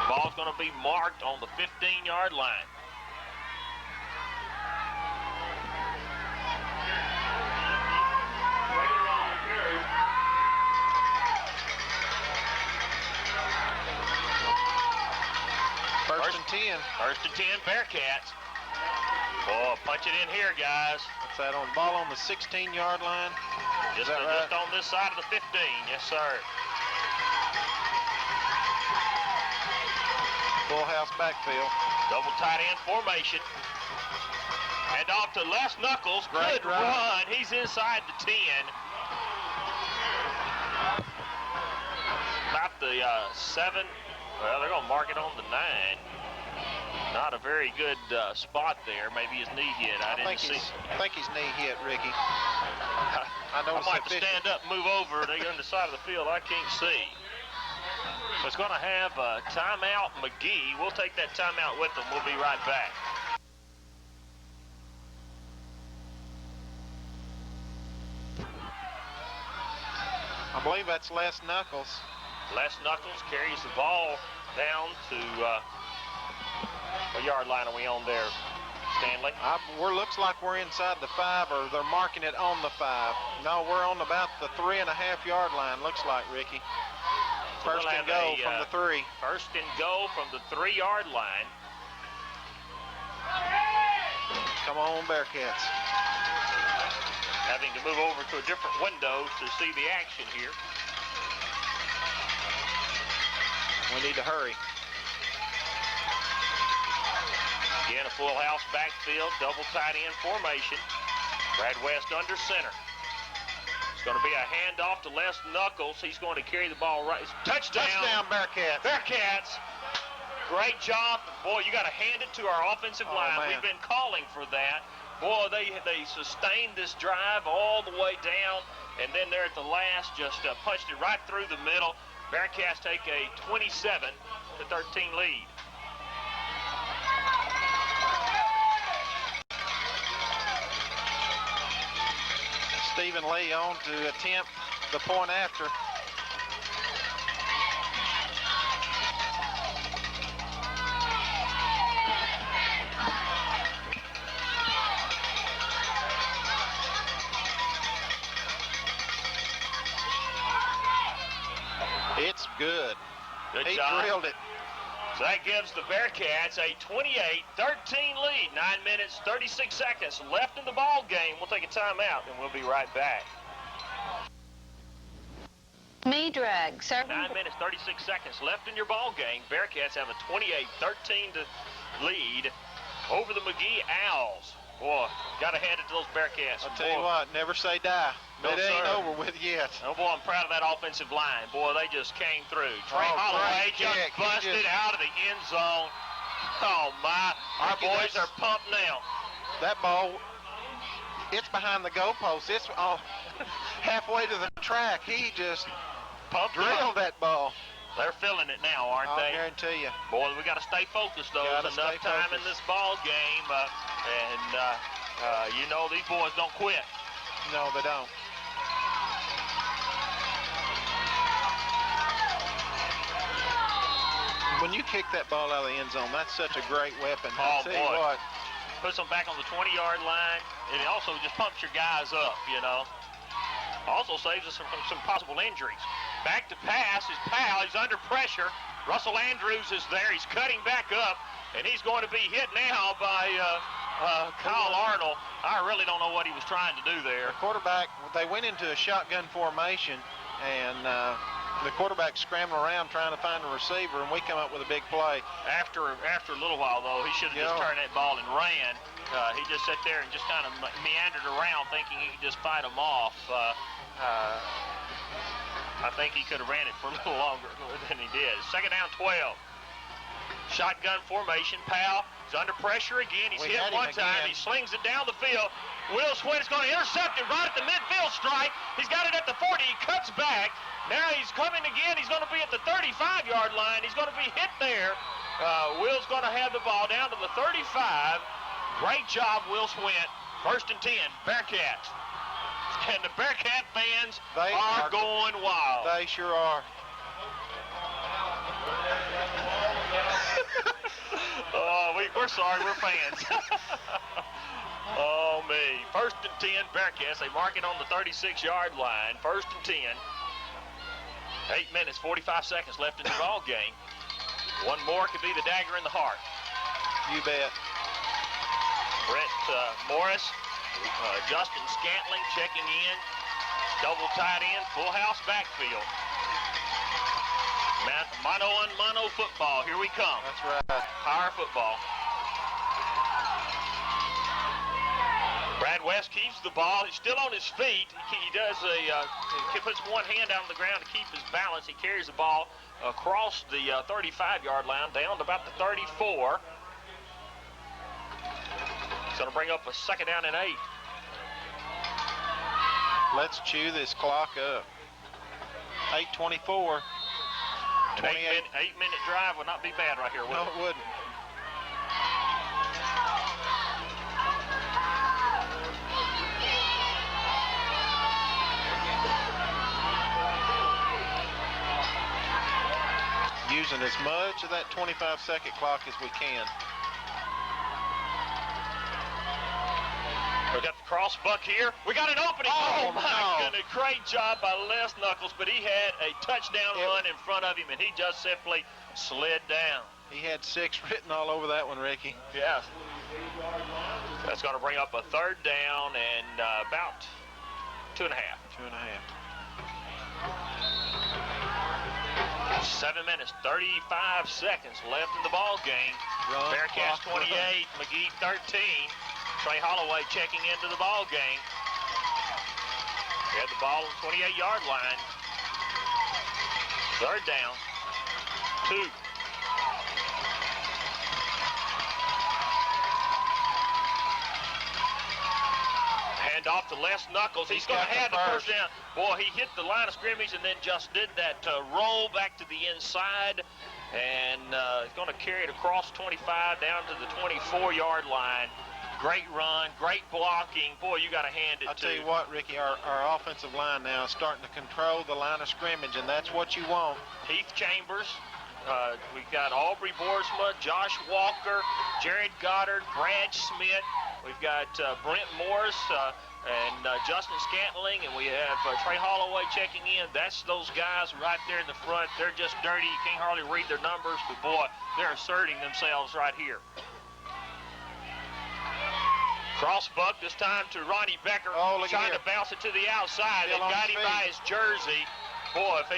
Ball's going to be marked on the 15-yard line. First and 10. 1st and 10, Bearcats. Oh, punch it in here, guys. What's that on? Ball on the 16-yard line? Just on this side of the 15. Yes, sir. Full house backfield. Double tight end formation. And off to Les Knuckles. Good run. He's inside the 10. About the 7. Well, they're going to mark it on the 9. Not a very good spot there. Maybe his knee hit. I didn't see. I think his knee hit, Ricky. I might have to stand up and move over. They're on the side of the field. I can't see. So it's going to have a timeout, McGehee. We'll take that timeout with them. We'll be right back. I believe that's Les Knuckles. Les Knuckles carries the ball down to what yard line are we on there, Stanley? Looks like we're inside the 5, or they're marking it on the 5. No, we're on about the 3.5-yard line, looks like, Ricky. First and go from the 3. First and go from the 3-yard line. Come on, Bearcats. Having to move over to a different window to see the action here. We need to hurry. Again, a full house backfield, double tight end formation. Brad West under center. It's going to be a handoff to Les Knuckles. He's going to carry the ball right. Touchdown. Touchdown, Bearcats. Bearcats. Great job. Boy, you got to hand it to our offensive line. Man. We've been calling for that. Boy, they sustained this drive all the way down, and then there at the last just punched it right through the middle. Bearcats take a 27-13 lead. Stephen Lee on to attempt the point after. It's good. Good He job. drilled it. So that gives the Bearcats a 28-13 lead. 9 minutes, 36 seconds left in the ball game. We'll take a timeout, and we'll be right back. Drag. 9 minutes, 36 seconds left in your ball game. Bearcats have a 28-13 lead over the McGehee Owls. Boy, got to hand it to those Bearcats. I'll tell you what, never say die. But it ain't over with yet. Oh, boy, I'm proud of that offensive line. Boy, they just came through. Trey Holloway just busted out of the end zone. Oh, my. Our boys are pumped now. That ball, it's behind the goalpost. It's halfway to the track. He just drilled that ball. They're feeling it now, aren't they? I guarantee you. Boy, we got to stay focused, though. There's enough time in this ball game. You know these boys don't quit. No, they don't. When you kick that ball out of the end zone, that's such a great weapon. I'll tell you what. Puts them back on the 20-yard line. It also just pumps your guys up, you know. Also saves us from some possible injuries. Back to pass is Powell. He's under pressure. Russell Andrews is there. He's cutting back up, and he's going to be hit now by Kyle Arnold. I really don't know what he was trying to do there. The quarterback, they went into a shotgun formation, and the quarterback scrambling around trying to find a receiver, and we come up with a big play. After a little while, though, he should have just turned that ball and ran. He just sat there and just kind of meandered around thinking he could just fight him off. I think he could have ran it for a little longer than he did. Second down, 12. Shotgun formation. Powell is under pressure again. He's hit one time. He slings it down the field. Will Swin is going to intercept it right at the midfield strike. He's got it at the 40. He cuts back. Now he's coming again. He's going to be at the 35-yard line. He's going to be hit there. Will's going to have the ball down to the 35. Great job, Will Swint. First and 10, Bearcats. And the Bearcat fans are going wild. They sure are. We're sorry, we're fans. Oh, me. First and 10, Bearcats. They mark it on the 36-yard line. First and 10. 8 minutes, 45 seconds left in the ball game. One more could be the dagger in the heart. You bet. Brett Morris, Justin Scantling checking in. Double tight end, full house backfield. Mano football. Here we come. That's right. Power football. Brad West keeps the ball. He's still on his feet. He does he puts one hand out on the ground to keep his balance. He carries the ball across the 35-yard line down to about the 34. He's going to bring up a second down and 8. Let's chew this clock up. 8:24. An 8-minute drive would not be bad right here, would No, it? it wouldn't. Using as much of that 25-second clock as we can. We got the cross buck here. We got an opening. Oh my goodness. Great job by Les Knuckles, but he had a touchdown run in front of him, and he just simply slid down. He had 6 written all over that one, Ricky. Yeah. That's going to bring up a third down and about 2.5. 2.5. 7 minutes, 35 seconds left in the ball game. Bearcats 28, McGehee 13. Trey Holloway checking into the ball game. He had the ball on the 28-yard line. Third down. 2. Hand off to Les Knuckles. He's going to have the first down. Boy, he hit the line of scrimmage and then just did that roll back to the inside. And he's going to carry it across 25 down to the 24-yard line. Great run, great blocking. Boy, you got to hand it to. I'll tell you what, Ricky, our offensive line now is starting to control the line of scrimmage, and that's what you want. Heath Chambers. We've got Aubrey Boersma, Josh Walker, Jared Goddard, Brad Smith. We've got Brent Morris, and Justin Scantling, and we have Trey Holloway checking in. That's those guys right there in the front. They're just dirty. You can't hardly read their numbers, but boy, they're asserting themselves right here. Cross buck this time to Ronnie Becker, trying to bounce it to the outside. They got him by his jersey. Boy, if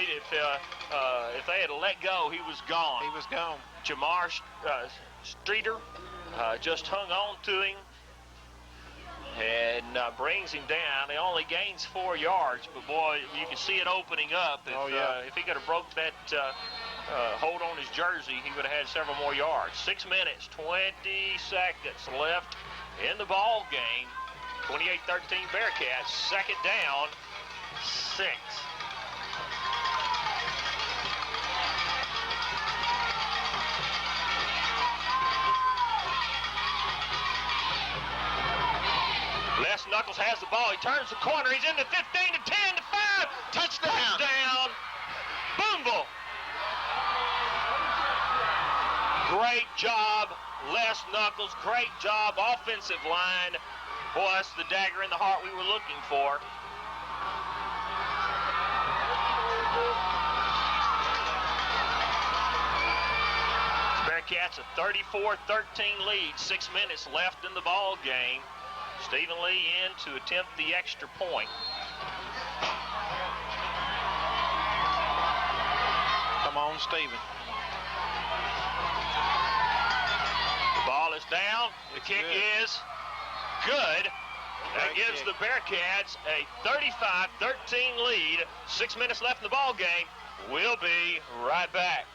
they had let go, he was gone. He was gone. Jamar Streeter just hung on to him and brings him down. He only gains 4 yards, but boy, you can see it opening up. If he could have broke that hold on his jersey, he would have had several more yards. 6 minutes, 20 seconds left in the ball game. 28-13 Bearcats, second down, 6. Les Knuckles has the ball. He turns the corner. He's in the 15 to 10 to 5. Touchdown. Touchdown. Booneville. Great job, Les Knuckles. Great job, offensive line. Boy, that's the dagger in the heart we were looking for. Bearcats a 34-13 lead. 6 minutes left in the ball game. Stephen Lee in to attempt the extra point. Come on, Stephen. The ball is down. The kick is good. That gives the Bearcats a 35-13 lead. 6 minutes left in the ball game. We'll be right back.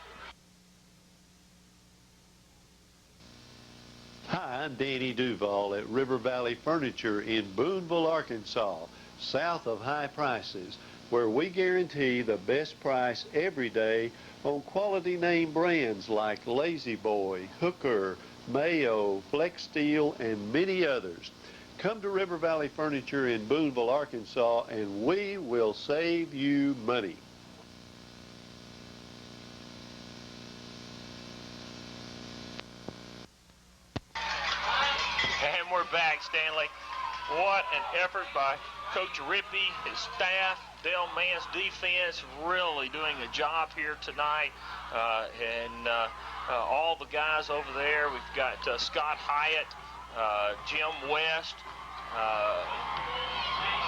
Hi, I'm Danny Duval at River Valley Furniture in Booneville, Arkansas, south of high prices, where we guarantee the best price every day on quality name brands like Lazy Boy, Hooker, Mayo, Flex Steel, and many others. Come to River Valley Furniture in Booneville, Arkansas, and we will save you money. And we're back, Stanley. What an effort by Coach Rippey, his staff, Dale Mann's defense, really doing a job here tonight. All the guys over there. We've got Scott Hyatt, Jim West.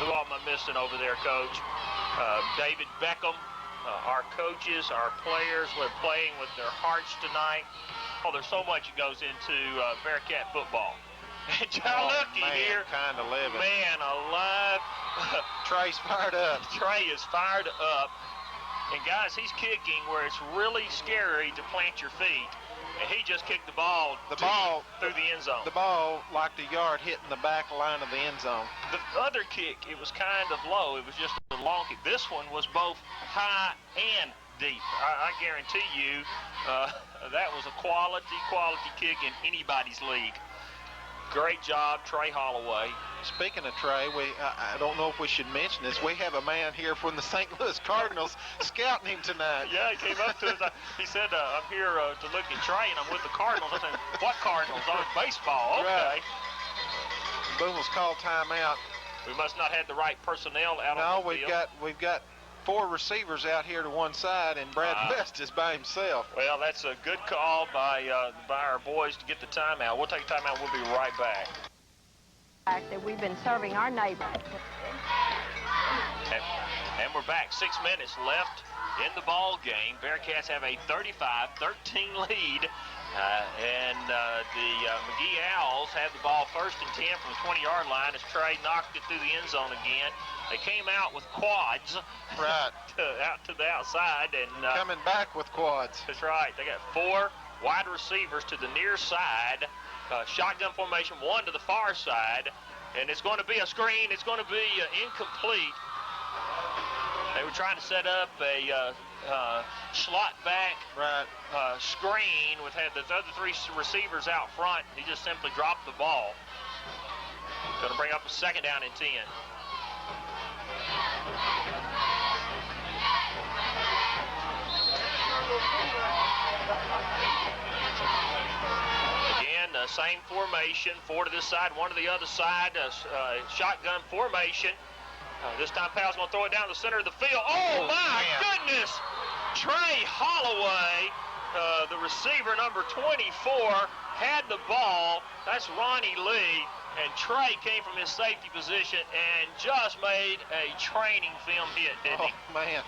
Who all am I missing over there, Coach? David Beckham. Our coaches, our players, we're playing with their hearts tonight. Oh, there's so much that goes into Bearcat football. And John Lucky here, kind of living. Man alive. Trey's fired up. Trey is fired up. And guys, he's kicking where it's really scary to plant your feet. And he just kicked the ball through the end zone. The ball, like the yard, hitting the back line of the end zone. The other kick, it was kind of low. It was just a long kick. This one was both high and deep. I guarantee you that was a quality kick in anybody's league. Great job, Trey Holloway. Speaking of Trey, I don't know if we should mention this. We have a man here from the St. Louis Cardinals scouting him tonight. Yeah, he came up to us. He said, I'm here to look at Trey, and I'm with the Cardinals. I said, what Cardinals? Oh, it's baseball. Okay. Right. Booneville's called timeout. We must not have the right personnel out on the field. We've got 4 receivers out here to one side, and Brad West is by himself. Well, that's a good call by our boys to get the timeout. We'll take a timeout. We'll be right back. That we've been serving our neighbors. And we're back. 6 minutes left in the ball game. Bearcats have a 35-13 lead. The McGehee Owls have the ball 1st and 10 from the 20-yard line as Trey knocked it through the end zone again. They came out with quads, right, out to the outside, and coming back with quads. That's right. They got 4 wide receivers to the near side, shotgun formation, 1 to the far side, and it's going to be a screen. It's going to be incomplete. They were trying to set up a slot back screen with the other 3 receivers out front. He just simply dropped the ball. Going to bring up a 2nd down and 10. Again, same formation, 4 to this side, 1 to the other side, shotgun formation. This time Powell's going to throw it down the center of the field. Oh, my goodness! Trey Holloway, the receiver, number 24, had the ball. That's Ronnie Lee. And Trey came from his safety position and just made a training film hit, didn't he? Oh, man.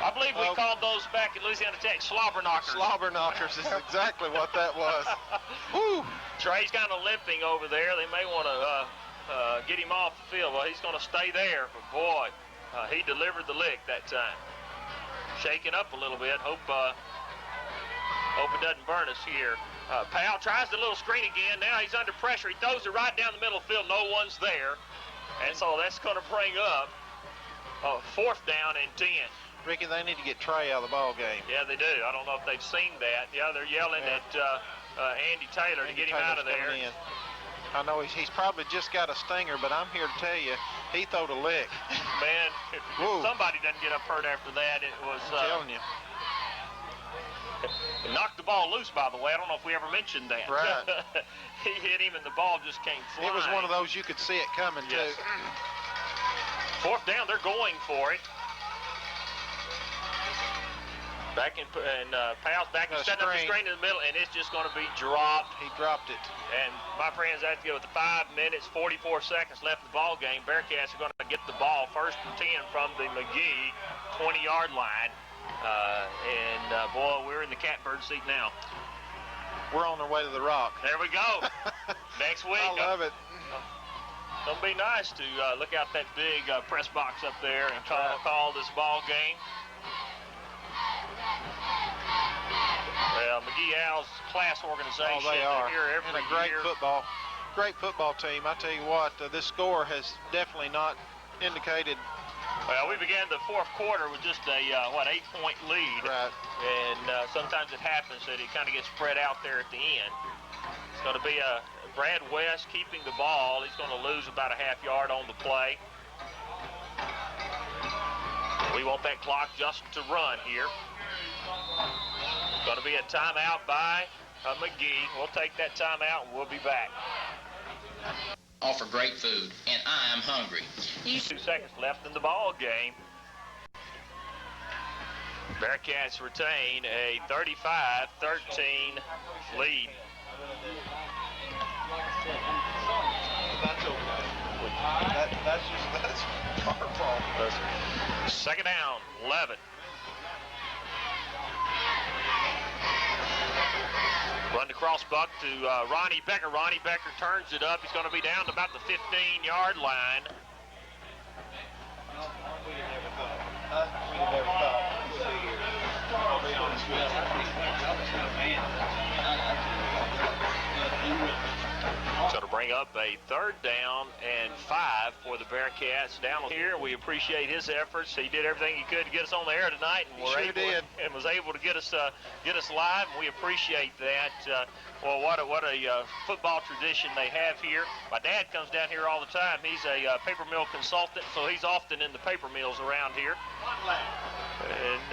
I believe we called those back at Louisiana Tech slobber knockers. Slobber knockers is exactly what that was. Woo! Trey's kind of limping over there. They may want to get him off the field. Well, he's going to stay there. But, boy, he delivered the lick that time. Shaking up a little bit. Hope it doesn't burn us here. Powell tries the little screen again. Now he's under pressure. He throws it right down the middle of the field. No one's there. And so that's going to bring up 4th down and 10. Ricky, they need to get Trey out of the ball game. Yeah, they do. I don't know if they've seen that. Yeah, they're yelling at Andy Taylor to get him out of there. I know he's probably just got a stinger, but I'm here to tell you, he throwed a lick. Man, if somebody doesn't get up hurt after that, it was... I'm telling you. It knocked the ball loose, by the way. I don't know if we ever mentioned that. Right. He hit him, and the ball just came flying. It was one of those you could see it coming, yes. too. 4th down, they're going for it. Back in, and Powell's back and setting up the screen in the middle, and it's just going to be dropped. He dropped it. And my friends, I have to go with the 5 minutes, 44 seconds left in the ball game. Bearcats are going to get the ball 1st and 10 from the McGehee 20-yard line. Boy, we're in the catbird seat now. We're on our way to the Rock. There we go. Next week. I love it. It's going to be nice to look out that big press box up there and call this ball game. Well, McGehee Owls class organization. Oh, they are. Here every and a great year. great football team. I tell you what, this score has definitely not indicated. Well, we began the 4th quarter with just a 8-point lead. Right. And sometimes it happens that it kind of gets spread out there at the end. It's going to be Brad West keeping the ball. He's going to lose about a half yard on the play. We want that clock just to run here. It's going to be a timeout by McGehee. We'll take that timeout and we'll be back. Offer great food, and I am hungry. 2 seconds left in the ball game. Bearcats retain a 35-13 lead. That's okay. That's our fault. 2nd down, 11. Run the crossbuck to Ronnie Becker. Ronnie Becker turns it up. He's going to be down to about the 15-yard line. We never thought. I'll be honest with It's going to bring up a 3rd down and 5 for the Bearcats. Down here, we appreciate his efforts. He did everything he could to get us on the air tonight, and was able to get us live. And we appreciate that. Well, what a football tradition they have here. My dad comes down here all the time. He's a paper mill consultant, so he's often in the paper mills around here. And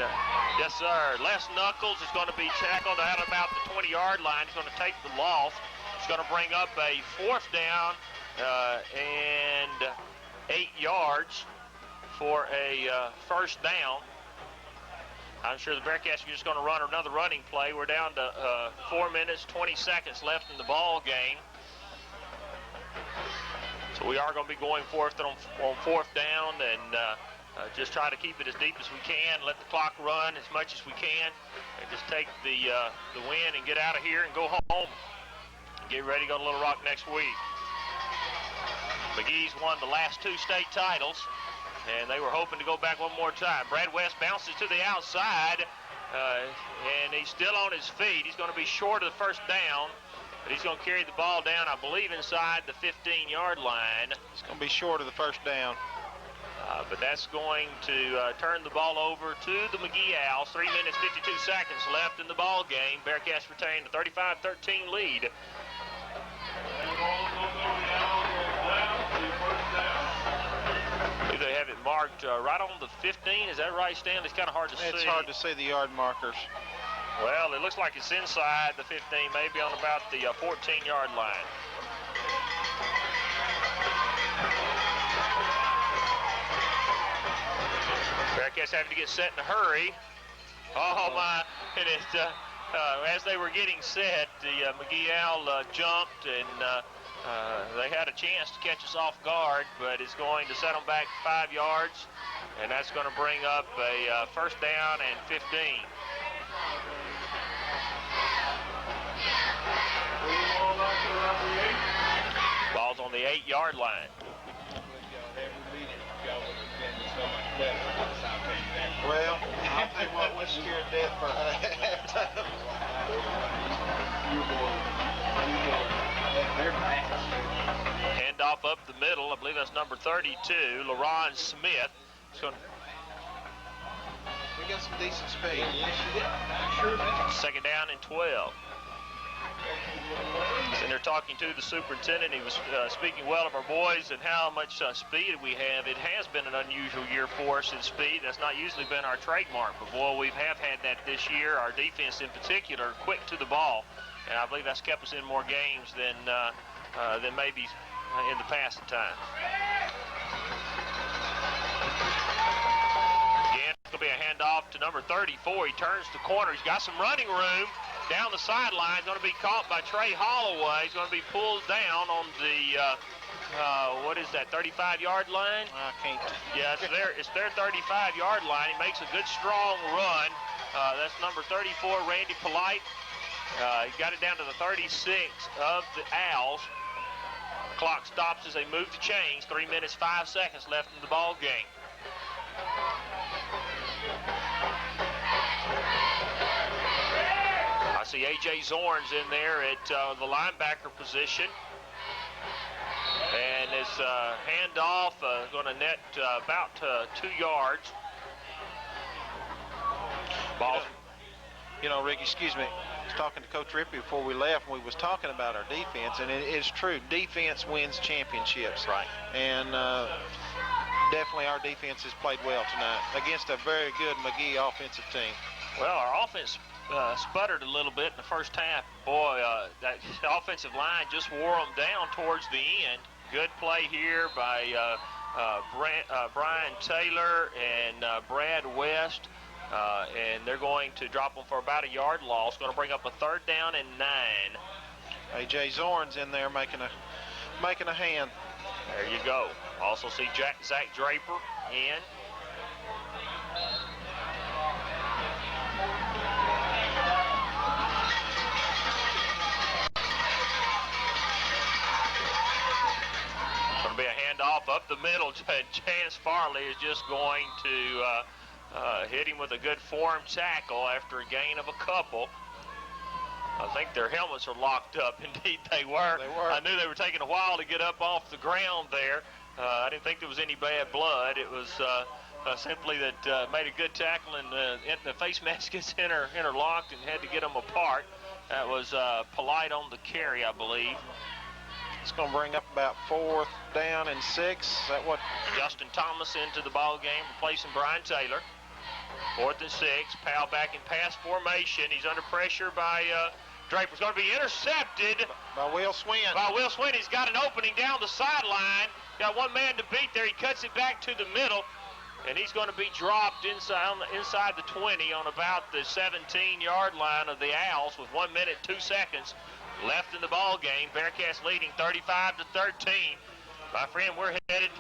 yes, sir. Les Knuckles is going to be tackled out about the 20-yard line. He's going to take the loss. It's going to bring up a 4th down and 8 yards for a 1st down. I'm sure the Bearcats are just going to run another running play. We're down to 4 minutes, 20 seconds left in the ball game. So we are going to be going for it on 4th down and just try to keep it as deep as we can, let the clock run as much as we can, and just take the win and get out of here and go home. Get ready to go to Little Rock next week. McGee's won the last 2 state titles, and they were hoping to go back one more time. Brad West bounces to the outside, and he's still on his feet. He's going to be short of the 1st down, but he's going to carry the ball down, I believe, inside the 15-yard line. It's going to be short of the 1st down. But that's going to turn the ball over to the McGehee Owls. 3 minutes, 52 seconds left in the ball game. Bearcats retain a 35-13 lead. They have it marked right on the 15. Is that right, Stan? It's kind of hard to see. It's hard to see the yard markers. Well, it looks like it's inside the 15, maybe on about the 14-yard line. Bearcats having to get set in a hurry. Oh, my. And as they were getting set, the McGehee Owl jumped, and they had a chance to catch us off guard, but it's going to set them back 5 yards, and that's going to bring up a first down and 15. Ball's on the 8-yard line. Well, I'll tell you what, we're scared to death for Handoff up the middle. I believe that's number 32, LaRon Smith. We got some decent speed. Second down and 12. And they're talking to the superintendent. He was speaking well of our boys and how much speed we have. It has been an unusual year for us in speed. That's not usually been our trademark, but boy, we have had that this year. Our defense in particular, quick to the ball, and I believe that's kept us in more games than maybe in the past at times. Again, it's going to be a handoff to number 34. He turns the corner. He's got some running room. Down the sideline, going to be caught by Trey Holloway. He's going to be pulled down on the, what is that, 35-yard line? I can't. Yeah, it's their 35-yard line. He makes a good, strong run. That's number 34, Randy Polite. He got it down to the 36 of the Owls. Clock stops as they move the chains. 3 minutes, 5 seconds left in the ball game. I see A.J. Zorns in there at the linebacker position. And this handoff going to net about 2 yards. Ball. You know, Rick, excuse me. I was talking to Coach Rippey before we left, and we was talking about our defense, and it's true. Defense wins championships. Right. And definitely our defense has played well tonight against a very good McGehee offensive team. Well, our offense sputtered a little bit in the first half. Boy, that offensive line just wore them down towards the end. Good play here by Brian Taylor and Brad West. And they're going to drop them for about a yard loss. Going to bring up a 3rd down and 9. A.J. Zorn's in there making a hand. There you go. Also see Zach Draper in. Be a handoff up the middle. Chance Farley is just going to hit him with a good form tackle after a gain of a couple. I think their helmets are locked up. Indeed, they were. I knew they were taking a while to get up off the ground there. I didn't think there was any bad blood. It was simply that made a good tackle, and the face mask gets interlocked and had to get them apart. That was Polite on the carry, I believe. It's going to bring up about 4th down and 6. Is that what? Justin Thomas into the ball game, replacing Brian Taylor. 4th and 6. Powell back in pass formation. He's under pressure by Draper's going to be intercepted. By Will Swin. He's got an opening down the sideline. Got one man to beat there. He cuts it back to the middle. And he's going to be dropped inside the 20 on about the 17-yard line of the Owls with 1 minute, 2 seconds left in the ball game. Bearcats leading 35-13. My friend, we're headed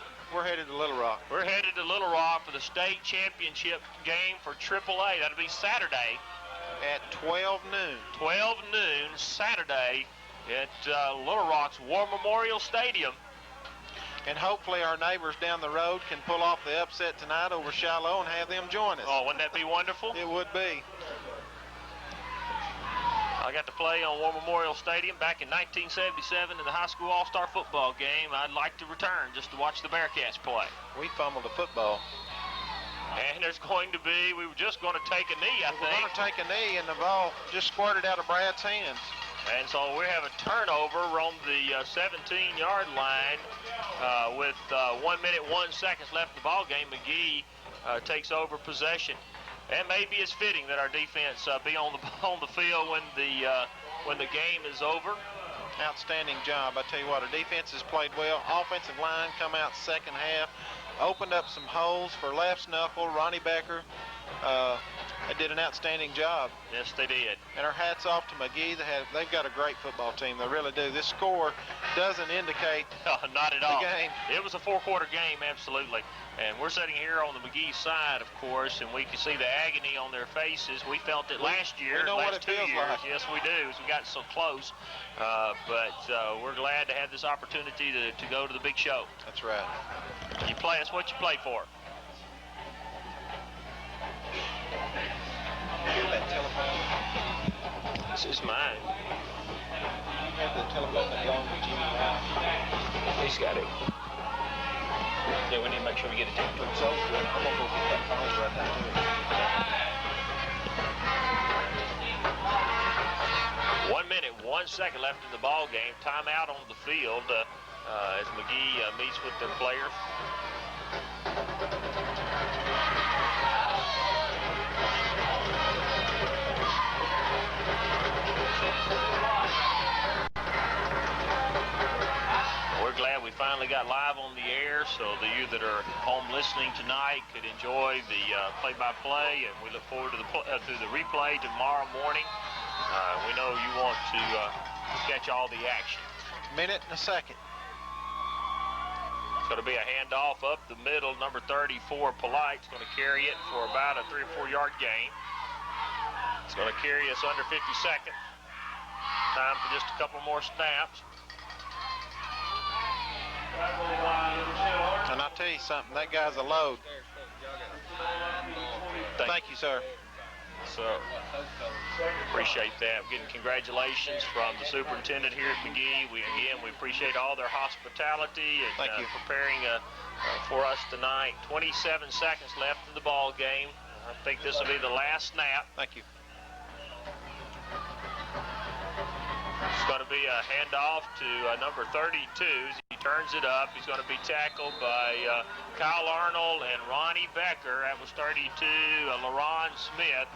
to Little Rock. We're headed to Little Rock for the state championship game for AAA. That'll be Saturday at 12 noon. 12 noon Saturday at Little Rock's War Memorial Stadium. And hopefully our neighbors down the road can pull off the upset tonight over Shiloh and have them join us. Oh, wouldn't that be wonderful? It would be. I got to play on War Memorial Stadium back in 1977 in the high school all-star football game. I'd like to return just to watch the Bearcats play. We fumbled the football. And there's going to be, we were just going to take a knee, I think. We're going to take a knee, and the ball just squirted out of Brad's hands. And so we have a turnover on the 17-yard line with 1 minute, 1 second left in the ball game. McGehee takes over possession. And maybe it's fitting that our defense be on the field when the game is over. Outstanding job. I tell you what, our defense has played well. Offensive line come out second half, opened up some holes for left snuffle. Ronnie Becker, they did an outstanding job. Yes, they did. And our hats off to McGehee. They've got a great football team. They really do. This score doesn't indicate not at all. the game. It was a four-quarter game, absolutely. And we're sitting here on the McGehee side, of course, and we can see the agony on their faces. We felt it last year, we know last what it 2 feels years. like. Yes, we do, as we got so close. But we're glad to have this opportunity to go to the big show. That's right. You play, that's what you play for. That telephone. This is mine. You have the telephone that belongs to Jimmy Ryan. He's got it. Yeah, we need to make sure we get it taken. So good. I'm gonna go get that phone right now too. 1 minute, 1 second left in the ball game. Timeout on the field as McGehee meets with their players. We're glad we finally got live on the air, so you that are home listening tonight could enjoy the play-by-play, and we look forward to the replay tomorrow morning. We know you want to catch all the action. Minute and a second. It's going to be a handoff up the middle. Number 34, Polite's going to carry it for about a 3 or 4 yard gain. It's going to carry us under 50 seconds. Time for just a couple more snaps. And I'll tell you something, that guy's a load. Thank you, sir. So, appreciate that. We're getting congratulations from the superintendent here at McGehee. We appreciate all their hospitality and Thank you. preparing for us tonight. 27 seconds left in the ball game. I think this will be the last snap. Thank you. It's going to be a handoff to number 32. He turns it up. He's going to be tackled by Kyle Arnold and Ronnie Becker. That was 32, LaRon Smith.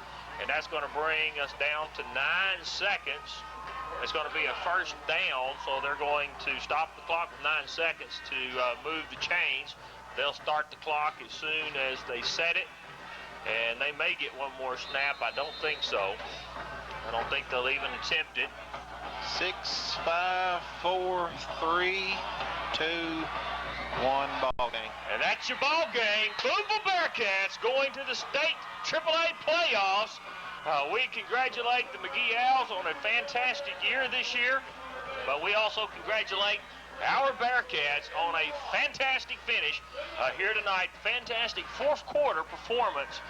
And that's going to bring us down to 9 seconds. It's going to be a first down, so they're going to stop the clock with 9 seconds to move the chains. They'll start the clock as soon as they set it, and they may get one more snap. I don't think so. I don't think they'll even attempt it. 6, 5, 4, 3, 2, 1 ball game. And that's your ball game. Booneville Bearcats going to the state AAA playoffs. We congratulate the McGehee Owls on a fantastic year this year, but we also congratulate our Bearcats on a fantastic finish here tonight. Fantastic fourth quarter performance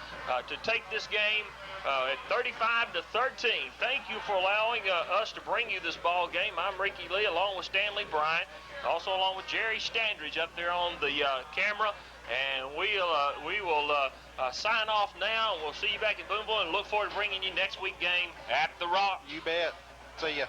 to take this game at 35-13. Thank you for allowing us to bring you this ball game. I'm Ricky Lee along with Stanley Bryant, also along with Jerry Standridge up there on the camera. And we will sign off now, and we'll see you back in Booneville and look forward to bringing you next week's game at the Rock. You bet. See ya.